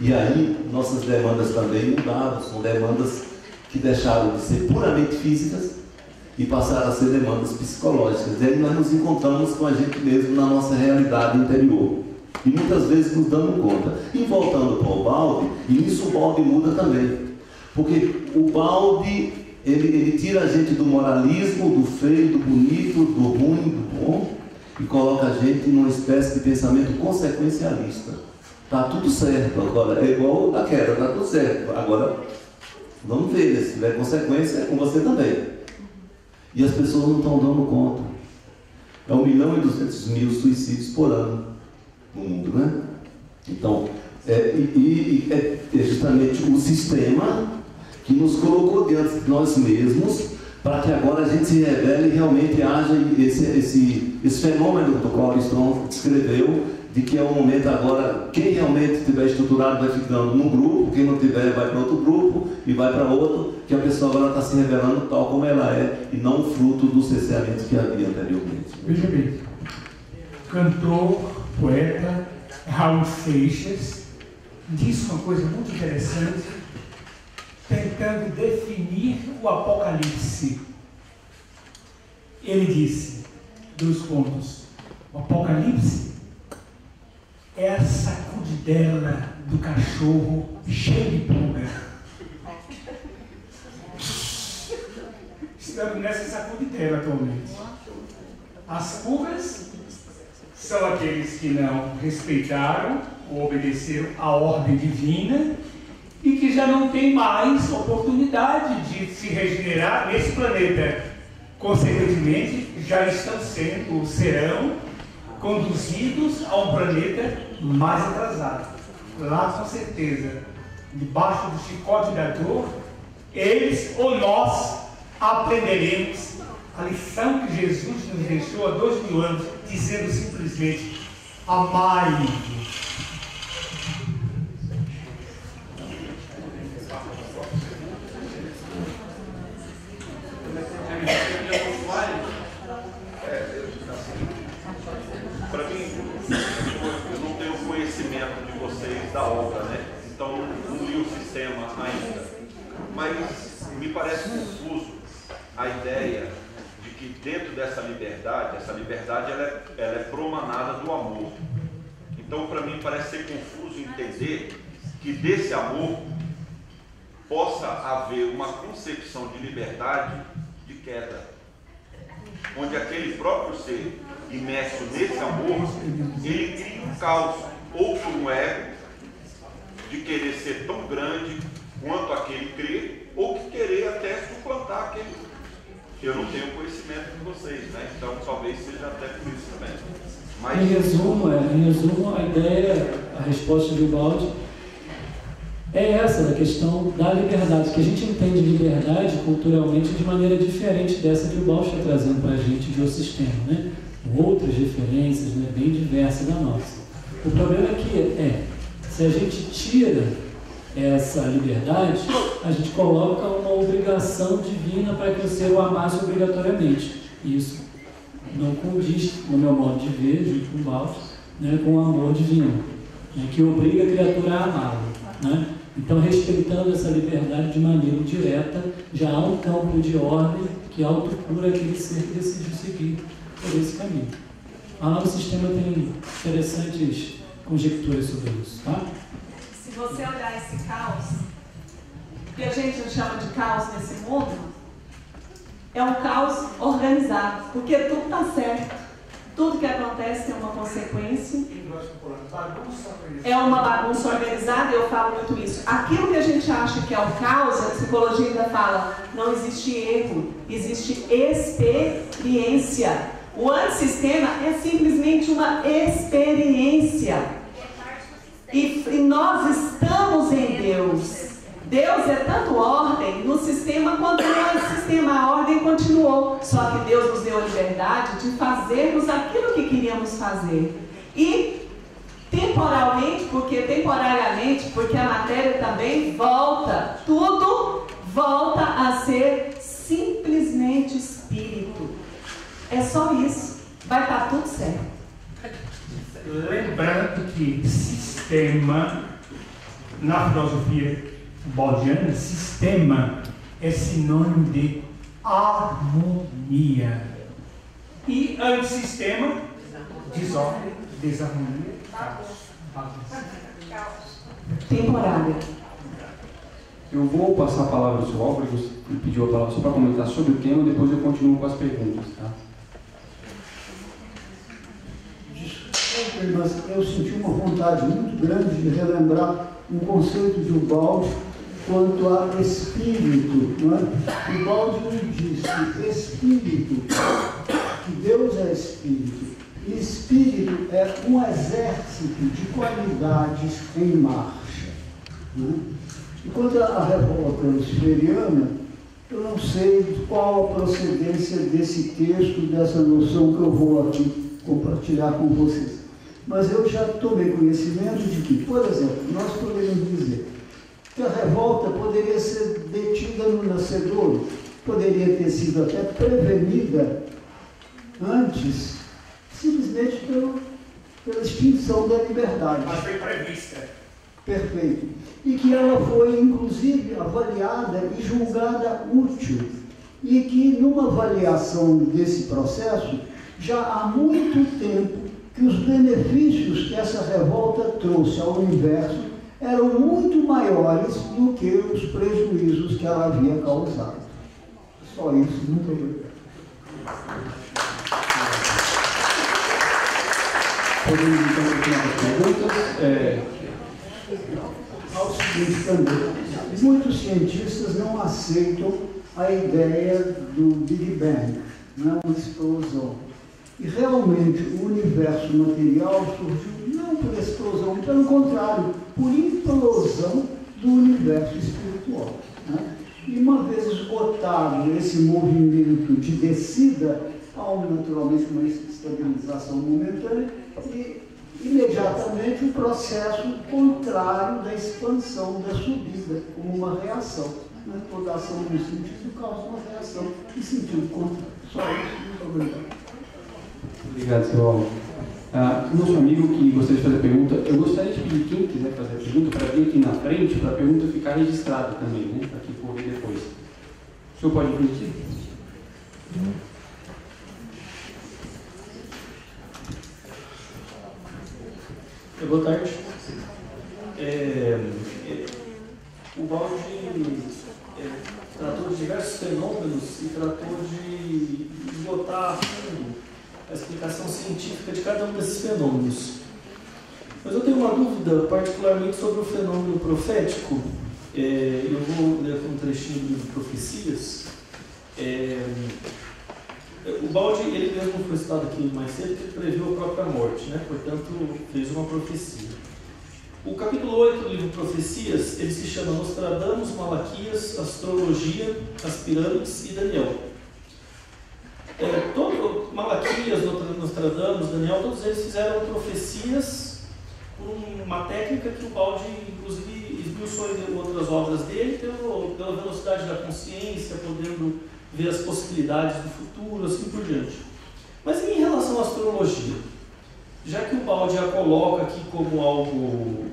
E aí nossas demandas também mudaram, são demandas que deixaram de ser puramente físicas e passaram a ser demandas psicológicas. E aí nós nos encontramos com a gente mesmo na nossa realidade interior. E muitas vezes nos dando conta. E voltando para o Ubaldi, e nisso o Ubaldi muda também. Porque o Ubaldi, ele tira a gente do moralismo, do feio, do bonito, do ruim, do bom, e coloca a gente numa espécie de pensamento consequencialista. Está tudo certo, agora é igual da queda, está tudo certo. Agora, vamos ver, se tiver consequência, é com você também. E as pessoas não estão dando conta. É 1.200.000 suicídios por ano no mundo, né? Então, é justamente o sistema que nos colocou diante de nós mesmos para que agora a gente se revele e realmente haja esse fenômeno do qual o Strong descreveu, de que é um momento agora, quem realmente estiver estruturado vai ficando num grupo, quem não tiver vai para outro grupo e vai para outro, que a pessoa agora está se revelando tal como ela é e não fruto do cerceamento que havia anteriormente. Veja bem, cantor, poeta, Raul Seixas, disse uma coisa muito interessante, tentando definir o Apocalipse. Ele disse, 2 pontos, o Apocalipse é a sacudidela do cachorro cheio de pulga. Estamos nessa sacudidela atualmente. As pulgas são aqueles que não respeitaram ou obedeceram à ordem divina e que já não têm mais oportunidade de se regenerar nesse planeta. Consequentemente, já serão conduzidos a um planeta mais atrasado. Lá, com certeza, debaixo do chicote da dor, eles ou nós aprenderemos a lição que Jesus nos deixou há 2000 anos, dizendo simplesmente: amai. Para mim, eu não tenho conhecimento de vocês da obra, né? Então não li o sistema ainda. Mas me parece confuso a ideia de que dentro dessa liberdade ela é promanada do amor. Então para mim parece ser confuso entender que desse amor possa haver uma concepção de liberdade de queda, onde aquele próprio ser imerso nesse amor, ele cria um caos, ou por um ego de querer ser tão grande quanto aquele crer, ou que querer até suplantar aquele. Eu não tenho conhecimento de vocês, né? Então talvez seja até por isso também. Mas... Em resumo, a ideia, a resposta de Ubaldi é essa, da questão da liberdade, que a gente entende liberdade culturalmente de maneira diferente dessa que o Ubaldi está trazendo para a gente de O Sistema, né? Outras referências, né, bem diversas da nossa. O problema é se a gente tira essa liberdade, a gente coloca uma obrigação divina para que o ser o amasse obrigatoriamente. Isso não condiz, no meu modo de ver, junto com o Ubaldi, né, com o amor divino, né, que obriga a criatura a amá-lo, né? Então, respeitando essa liberdade de maneira direta, já há um campo de ordem que autocura aquele ser que decidiu seguir por esse caminho. O sistema tem interessantes conjecturas sobre isso, tá? Se você olhar esse caos, o que a gente chama de caos nesse mundo, é um caos organizado, porque tudo está certo. Tudo que acontece tem uma consequência. É uma bagunça organizada, eu falo muito isso. Aquilo que a gente acha que é o caos, a psicologia ainda fala, não existe erro, existe experiência. O antissistema é simplesmente uma experiência. E nós estamos em Deus. Deus é tanto ordem no sistema quanto no antissistema. A ordem continuou. Só que Deus nos deu a liberdade de fazermos aquilo que queríamos fazer. E temporariamente, porque a matéria também volta. Tudo volta a ser simplesmente espírito. É só isso. Vai estar tudo certo. Lembrando que sistema, na filosofia baldiana, sistema é sinônimo de harmonia. E antissistema, desordem, desarmonia, caos. Temporária. Eu vou passar a palavra ao seu Álvaro, você pediu a palavra só para comentar sobre o tema, depois eu continuo com as perguntas, tá? sei, mas eu senti uma vontade muito grande de relembrar um conceito de Ubaldi quanto a espírito. Não é? Ubaldi nos diz que espírito, que Deus é espírito, e espírito é um exército de qualidades em marcha. Não é? E quanto à revolta luciferiana, eu não sei qual a procedência desse texto, dessa noção que eu vou aqui compartilhar com vocês. Mas eu já tomei conhecimento de que, por exemplo, nós podemos dizer que a revolta poderia ser detida no nascedouro, poderia ter sido até prevenida antes, simplesmente pela extinção da liberdade. Mas foi prevista. Perfeito. E que ela foi, inclusive, avaliada e julgada útil. E que, numa avaliação desse processo, já há muito tempo que os benefícios que essa revolta trouxe ao universo eram muito maiores do que os prejuízos que ela havia causado. Só isso. Muito obrigado. Podemos então continuar as perguntas? Ao seguinte também, muitos cientistas não aceitam a ideia do Big Bang, não é uma explosão. E realmente o universo material surgiu não por explosão, pelo contrário, por implosão do universo espiritual. Né? E uma vez esgotado esse movimento de descida, há naturalmente uma estabilização momentânea e imediatamente o processo contrário da expansão, da subida, como uma reação. Toda ação no sentido causa uma reação em sentido contrário. Só isso, muito obrigado. Obrigado, seu Alvo. Nosso amigo que gostaria de fazer a pergunta, eu gostaria de pedir quem quiser fazer a pergunta para vir aqui na frente, para a pergunta ficar registrada também, né? Para quem for ver depois. O senhor pode permitir? Boa tarde. O Baldi tratou de diversos fenômenos e tratou de esgotar a fundo a explicação científica de cada um desses fenômenos. Mas eu tenho uma dúvida particularmente sobre o fenômeno profético. Eu vou ler aqui um trechinho do livro Profecias. O Baldi, ele mesmo foi citado aqui mais cedo, que ele previu a própria morte, né? Portanto, fez uma profecia. O capítulo 8 do livro Profecias, ele se chama Nostradamus, Malaquias, Astrologia, as Pirâmides e Daniel. Malaquias, Nostradamus, Daniel, todos eles fizeram profecias por uma técnica que o Baldi, inclusive, esmiuçou em outras obras dele, pela velocidade da consciência, podendo ver as possibilidades do futuro, assim por diante. Mas em relação à astrologia, já que o Baldi a coloca aqui como algo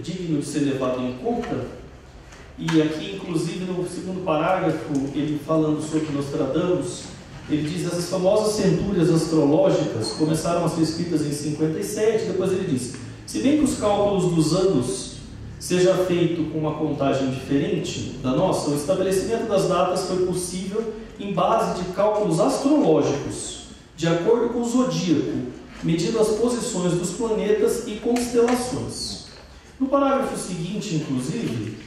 digno de ser levado em conta, e aqui inclusive no segundo parágrafo, ele falando sobre Nostradamus, ele diz: essas famosas centúrias astrológicas começaram a ser escritas em 57, depois ele diz: se bem que os cálculos dos anos seja feito com uma contagem diferente da nossa, o estabelecimento das datas foi possível em base de cálculos astrológicos, de acordo com o zodíaco, medindo as posições dos planetas e constelações. No parágrafo seguinte, inclusive,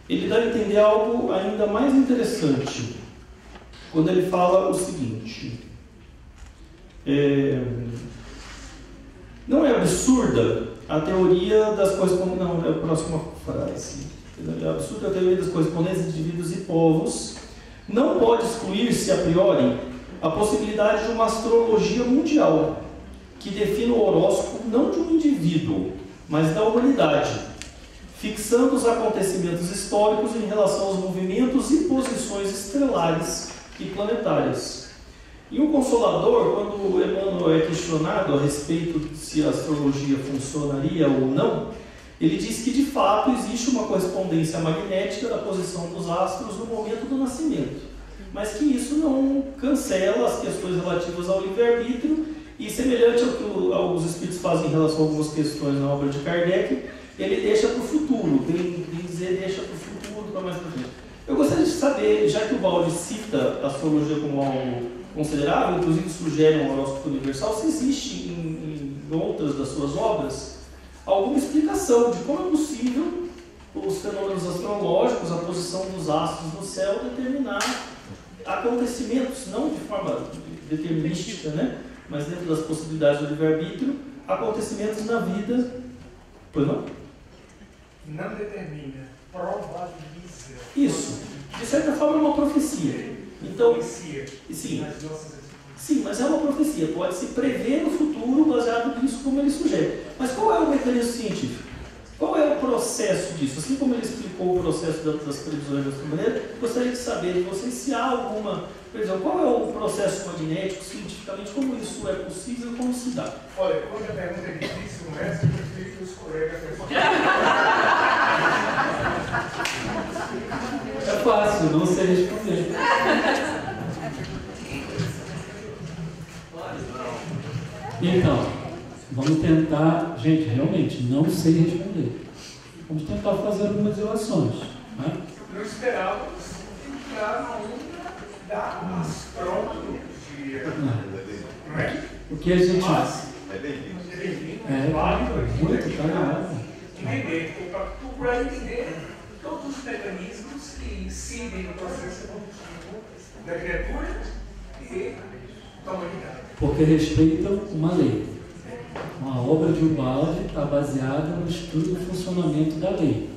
ele dá a entender algo ainda mais interessante, quando ele fala o seguinte: não é absurda a teoria das correspondências. Não, é a próxima frase. É absurda a teoria das correspondências de indivíduos e povos. Não pode excluir-se a priori a possibilidade de uma astrologia mundial que defina o horóscopo não de um indivíduo, mas da humanidade, fixando os acontecimentos históricos em relação aos movimentos e posições estelares e planetárias. E o Consolador, quando Emmanuel é questionado a respeito de se a astrologia funcionaria ou não, ele diz que de fato existe uma correspondência magnética da posição dos astros no momento do nascimento, mas que isso não cancela as questões relativas ao livre-arbítrio, e semelhante ao que os espíritos fazem em relação a algumas questões na obra de Kardec, ele deixa para o futuro, bem dizer, deixa para o futuro, para mais para frente. Eu gostaria de saber, já que o Baldi cita a astrologia como algo considerável, inclusive sugere um horóscopo universal, se existe em em outras das suas obras, alguma explicação de como é possível os fenômenos astrológicos, a posição dos astros no céu, determinar acontecimentos, não de forma determinística, né? Mas dentro das possibilidades do livre-arbítrio, acontecimentos na vida. Pois não? Não determina, probabiliza. Isso. De certa forma é uma profecia. Então, Profecia. Sim. Sim, mas é uma profecia. Pode-se prever no futuro baseado nisso como ele sugere. Mas qual é o mecanismo científico? Qual é o processo disso? Assim como ele explicou o processo das previsões dessa maneira, gostaria de saber de vocês se há alguma previsão. Qual é o processo magnético, cientificamente, como isso é possível e como se dá? Olha, quando a pergunta é difícil, começa, eu prefiro que os colegas respondam. É fácil, não sei responder. Então, vamos tentar, gente, realmente, não sei responder. Vamos tentar fazer algumas ilações. Né? Não esperávamos entrar na onda da astrologia. Não é? O que a gente... É bem-vindo. Válido. Muito, tá ligado. Entender, procurar entender todos os mecanismos que incidem no processo evolutivo da criatura e da humanidade. Porque respeitam uma lei. Uma obra de Ubaldi está baseada no estudo do funcionamento da lei.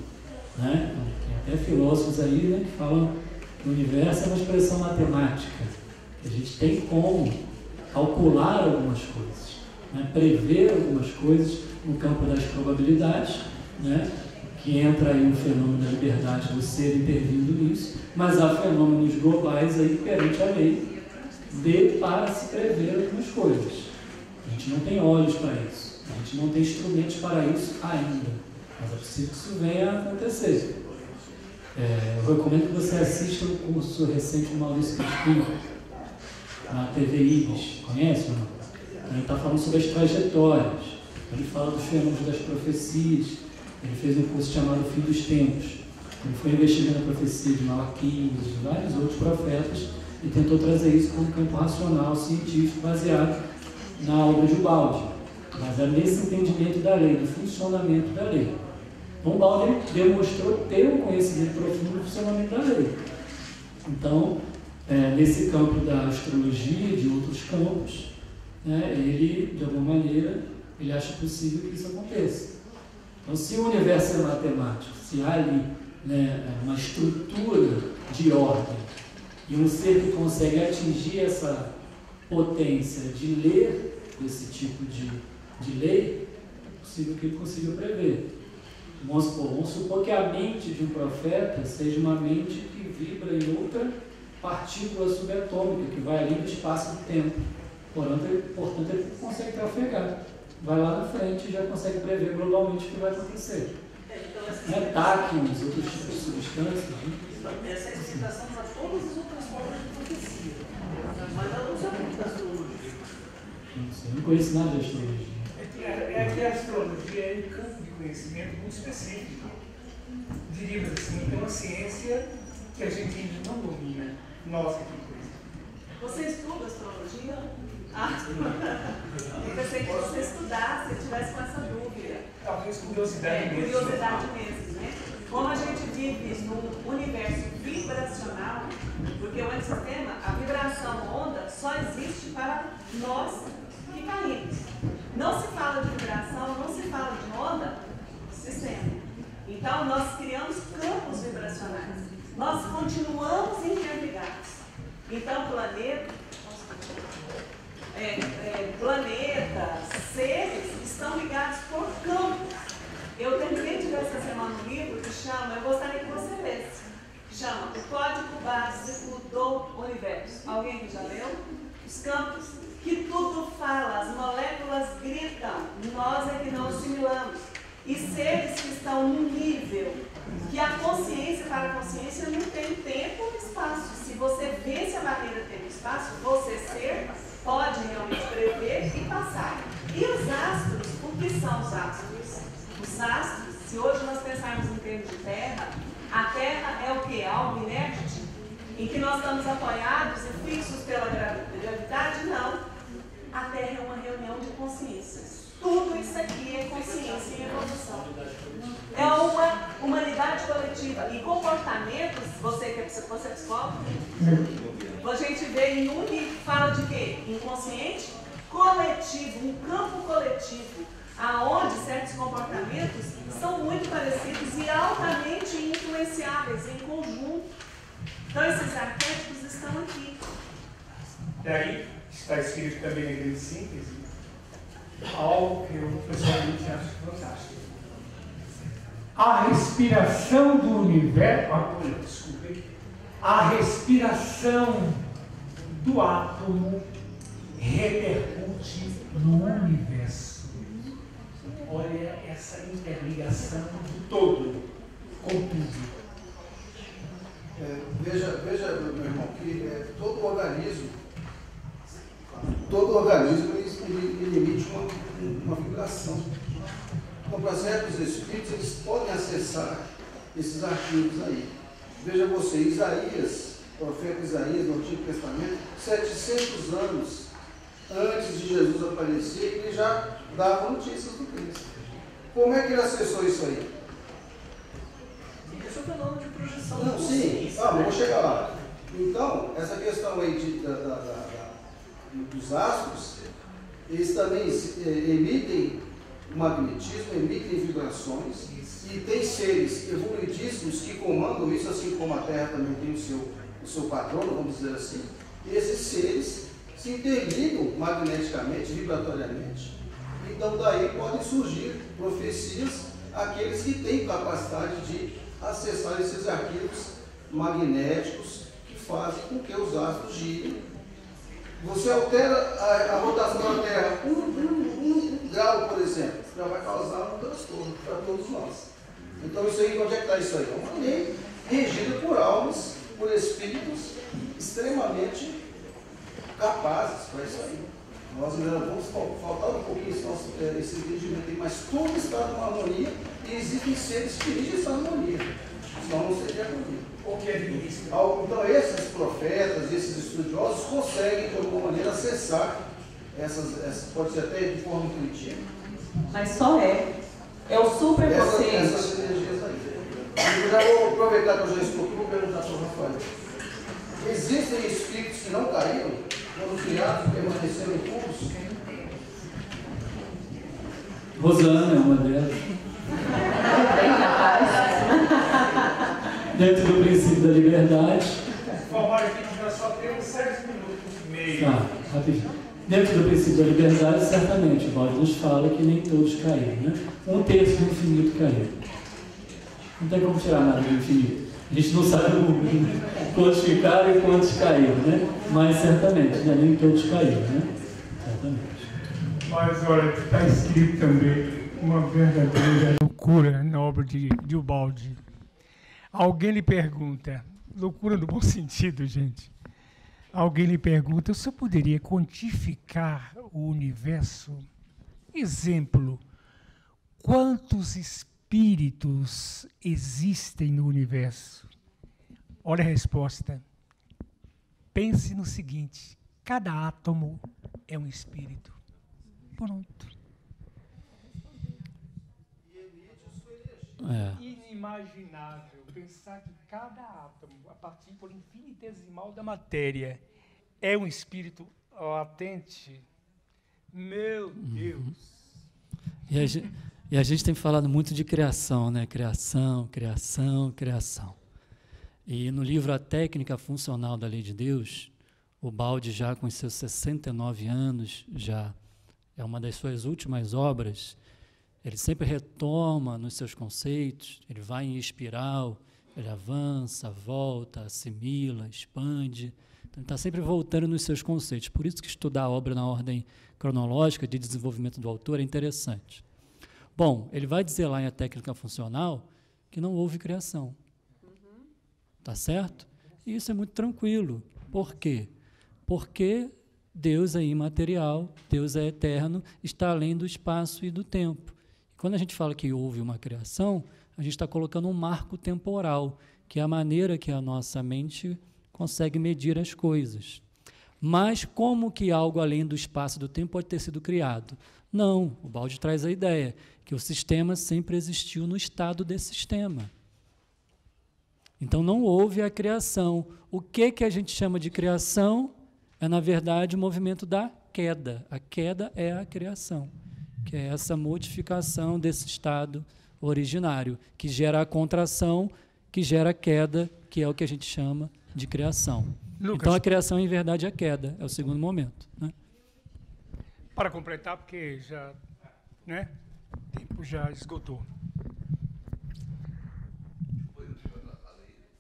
Né? Tem até filósofos aí, né, que falam que o universo é uma expressão matemática. Que a gente tem como calcular algumas coisas, né? Prever algumas coisas no campo das probabilidades, né? Que entra aí um fenômeno da liberdade do ser intervindo nisso, mas há fenômenos globais aí perante a lei para se prever algumas coisas. A gente não tem olhos para isso, a gente não tem instrumentos para isso ainda, mas é possível que isso venha a acontecer. Eu recomendo que você assista um curso recente do Maurício Crispim, na TV Ibis, conhece ou não? Ele está falando sobre as trajetórias, ele fala dos fenômenos das profecias, ele fez um curso chamado Fim dos Tempos, ele foi investigando a profecia de Malaquias, de vários outros profetas, e tentou trazer isso como campo racional, científico, baseado na obra de Ubaldi, mas é nesse entendimento da lei, do funcionamento da lei. Então, Ubaldi demonstrou ter um conhecimento profundo do funcionamento da lei. Então, nesse campo da astrologia e de outros campos, né, ele, de alguma maneira, ele acha possível que isso aconteça. Então, se o universo é matemático, se há ali, né, uma estrutura de ordem e um ser que consegue atingir essa potência de ler esse tipo de lei, é possível que ele consiga prever. Vamos supor que a mente de um profeta seja uma mente que vibra em outra partícula subatômica, que vai além do espaço e do tempo. Portanto, ele consegue trafegar. Vai lá na frente e já consegue prever globalmente o que vai acontecer. Táquions, outros tipos de substâncias. Né? Essa é a explicação para todas as outras formas de profecia. Mas ela não sabe muito da astrologia. Eu não conheço nada de astrologia. É que a astrologia é um campo de conhecimento muito específico. Diríamos assim, é uma ciência que a gente ainda não domina. Nós aqui, por exemplo. Você estuda astrologia? Eu pensei que você estudasse, se tivesse com essa dúvida. Talvez curiosidade mesmo. Curiosidade mesmo, né? Como a gente vive num universo vibracional, porque o ecossistema, a vibração onda, só existe para nós que caímos. Não se fala de vibração, não se fala de onda, sistema. Então, nós criamos campos vibracionais. Nós continuamos interligados. Então, planetas, seres estão ligados por campos. Eu terminei de ler essa semana um livro que chama, eu gostaria que você lesse, chama O Código Básico do Universo. Alguém que já leu? Os campos, que tudo fala, as moléculas gritam, nós é que não assimilamos. E seres que estão num nível que a consciência, para a consciência, não tem tempo e espaço. Se você vence a barreira tempo e espaço, você ser pode realmente prever e passar. E os astros, o que são os astros? Os astros, se hoje nós pensarmos em termos de Terra, a Terra é o quê? Algo inerte? Em que nós estamos apoiados e fixos pela gravidade? Não. A Terra é uma reunião de consciências. vontade coletiva e comportamentos, você que é psicólogo, a gente vê em fala de quê? Inconsciente coletivo, um campo coletivo, aonde certos comportamentos são muito parecidos e altamente influenciáveis em conjunto. Então, esses arquétipos estão aqui. Daí está escrito também na grande síntese algo que eu pessoalmente acho fantástico. A respiração do universo, a respiração do átomo repercute no universo. Olha essa interligação do todo com tudo. Veja, meu irmão, que todo organismo ele emite uma vibração. Então, para certos espíritos, eles podem acessar esses arquivos aí. Veja você, Isaías, profeta Isaías, no Antigo Testamento, 700 anos antes de Jesus aparecer, ele já dava notícias do Cristo. Como é que ele acessou isso aí? Isso é um fenômeno de projeção. Não, sim, vamos chegar lá. Então, essa questão aí dos astros, eles também emitem magnetismo, emitem vibrações, e tem seres evoluidíssimos que comandam isso, assim como a Terra também tem o seu patrono, vamos dizer assim. E esses seres se interligam magneticamente, vibratoriamente. Então daí podem surgir profecias àqueles que têm capacidade de acessar esses arquivos magnéticos que fazem com que os astros girem. Você altera a rotação da Terra um grau, por exemplo, já vai causar um transtorno para todos nós. Então isso aí, onde é que está isso aí? É uma lei regida por almas, por espíritos extremamente capazes para isso aí. Nós ainda vamos faltar um pouquinho esse entendimento aí, mas tudo está numa harmonia e existem seres que dirigem essa harmonia. Senão não seria harmonia. Então esses profetas, esses estudiosos conseguem de alguma maneira acessar essas pode ser até de forma intuitiva. Mas só é o superconsciente. Essas energias aí. Eu já vou aproveitar que eu já estou aqui, vou perguntar para o Rafael. Existem espíritos que não caíram, quando criados, permaneceram em cubos? Rosana é uma delas. Dentro do princípio da liberdade. Formar aqui que nós só temos 7 minutos e meio. Rapidinho. Dentro do princípio da liberdade, certamente, o Balde nos fala que nem todos caíram, né? 1/3 do infinito caiu. Não tem como tirar nada do infinito. A gente não sabe quantos ficaram e quantos caíram, né? Mas certamente, né? Nem todos caíram, né? Certamente. Mas olha, está escrito também uma verdadeira loucura na obra de Ubaldi. Alguém lhe pergunta, loucura no bom sentido, gente. Alguém lhe pergunta, o senhor poderia quantificar o universo? Exemplo, quantos espíritos existem no universo? Olha a resposta. Pense no seguinte, cada átomo é um espírito. Pronto. Inimaginável pensar que cada átomo, a partícula infinitesimal da matéria, é um espírito latente. Meu Deus! E a gente tem falado muito de criação, né? Criação, criação, criação. E no livro A Técnica Funcional da Lei de Deus, o Baldi, já com seus 69 anos, já é uma das suas últimas obras, ele sempre retoma nos seus conceitos, ele vai em espiral, ele avança, volta, assimila, expande. Então, ele está sempre voltando nos seus conceitos. Por isso que estudar a obra na ordem cronológica de desenvolvimento do autor é interessante. Bom, ele vai dizer lá em A Técnica Funcional que não houve criação. Tá certo? E isso é muito tranquilo. Por quê? Porque Deus é imaterial, Deus é eterno, está além do espaço e do tempo. Quando a gente fala que houve uma criação, a gente está colocando um marco temporal, que é a maneira que a nossa mente consegue medir as coisas. Mas como que algo além do espaço e do tempo pode ter sido criado? Não, o Baldi traz a ideia que o sistema sempre existiu no estado desse sistema. Então não houve a criação. O que a gente chama de criação é, na verdade, o movimento da queda. A queda é a criação, que é essa modificação desse estado originário, que gera a contração, que gera a queda, que é o que a gente chama de criação. Lucas, então a criação, em verdade, é a queda, é o segundo momento, né? Para completar, porque já, né, o tempo já esgotou.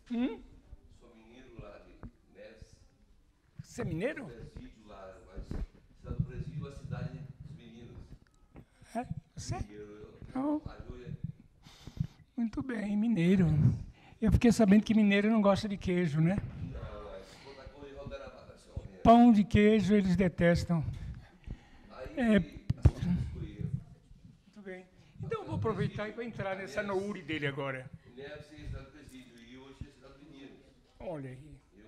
Sou mineiro lá de Neves. Você é mineiro? Presídio lá, mas cidade do presídio é a cidade dos meninos. É? Você? Oh. Muito bem, mineiro. Eu fiquei sabendo que mineiro não gosta de queijo, né? Não, mas se for da cor de Rodeira, pão de queijo eles detestam. Muito bem. Então eu vou aproveitar e vou entrar nessa nouri dele agora. Neves é cidade do presídio e hoje é cidade dos meninos. Olha aí. Meu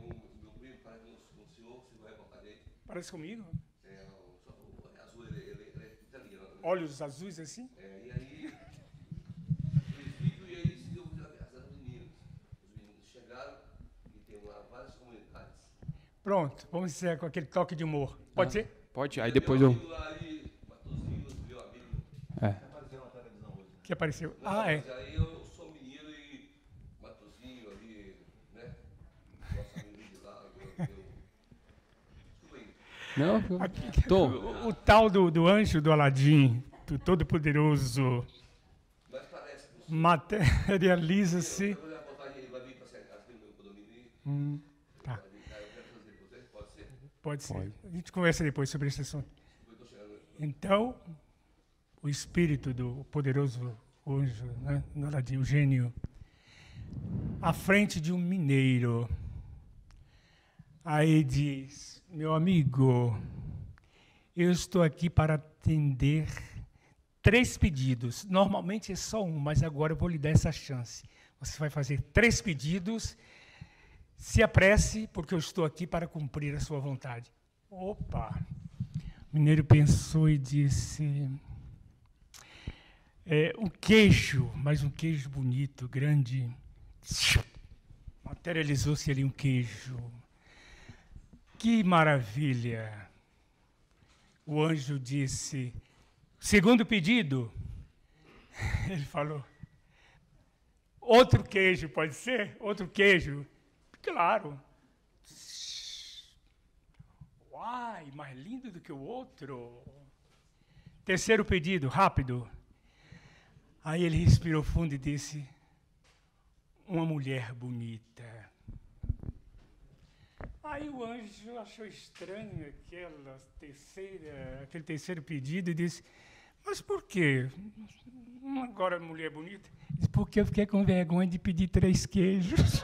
primo parece com o senhor, você vai reportar dele. Parece comigo? É, o azul, ele é italiano. Né? Olhos azuis assim? É, e aí, presídio, e aí se deu a cidade dos meninos. Os meninos chegaram e tem lá várias comunidades. Pronto, vamos encerrar com aquele toque de humor. Pode ser? Pode, aí depois eu... É. Que apareceu. Ah, é. Mas aí eu sou mineiro e Matosinho ali, né? Nosso amigo de lá, desculpa aí. Não, o tal do anjo do Aladim, do Todo-Poderoso, materializa-se. Tá. Pode ser. A gente conversa depois sobre esse assunto. Então, o espírito do poderoso anjo, né, o gênio, à frente de um mineiro, aí diz: meu amigo, eu estou aqui para atender 3 pedidos. Normalmente é só um, mas agora eu vou lhe dar essa chance. Você vai fazer 3 pedidos. Se apresse, porque eu estou aqui para cumprir a sua vontade. Opa! O mineiro pensou e disse: um queijo, mas um queijo bonito, grande. Materializou-se ali um queijo. Que maravilha! O anjo disse: segundo pedido. Ele falou: outro queijo, pode ser? Outro queijo? Claro. Uai, mais lindo do que o outro. Terceiro pedido, rápido. Aí ele respirou fundo e disse: uma mulher bonita. Aí o anjo achou estranho aquele terceiro pedido e disse: mas por quê? Agora mulher bonita? Disse: porque eu fiquei com vergonha de pedir 3 queijos.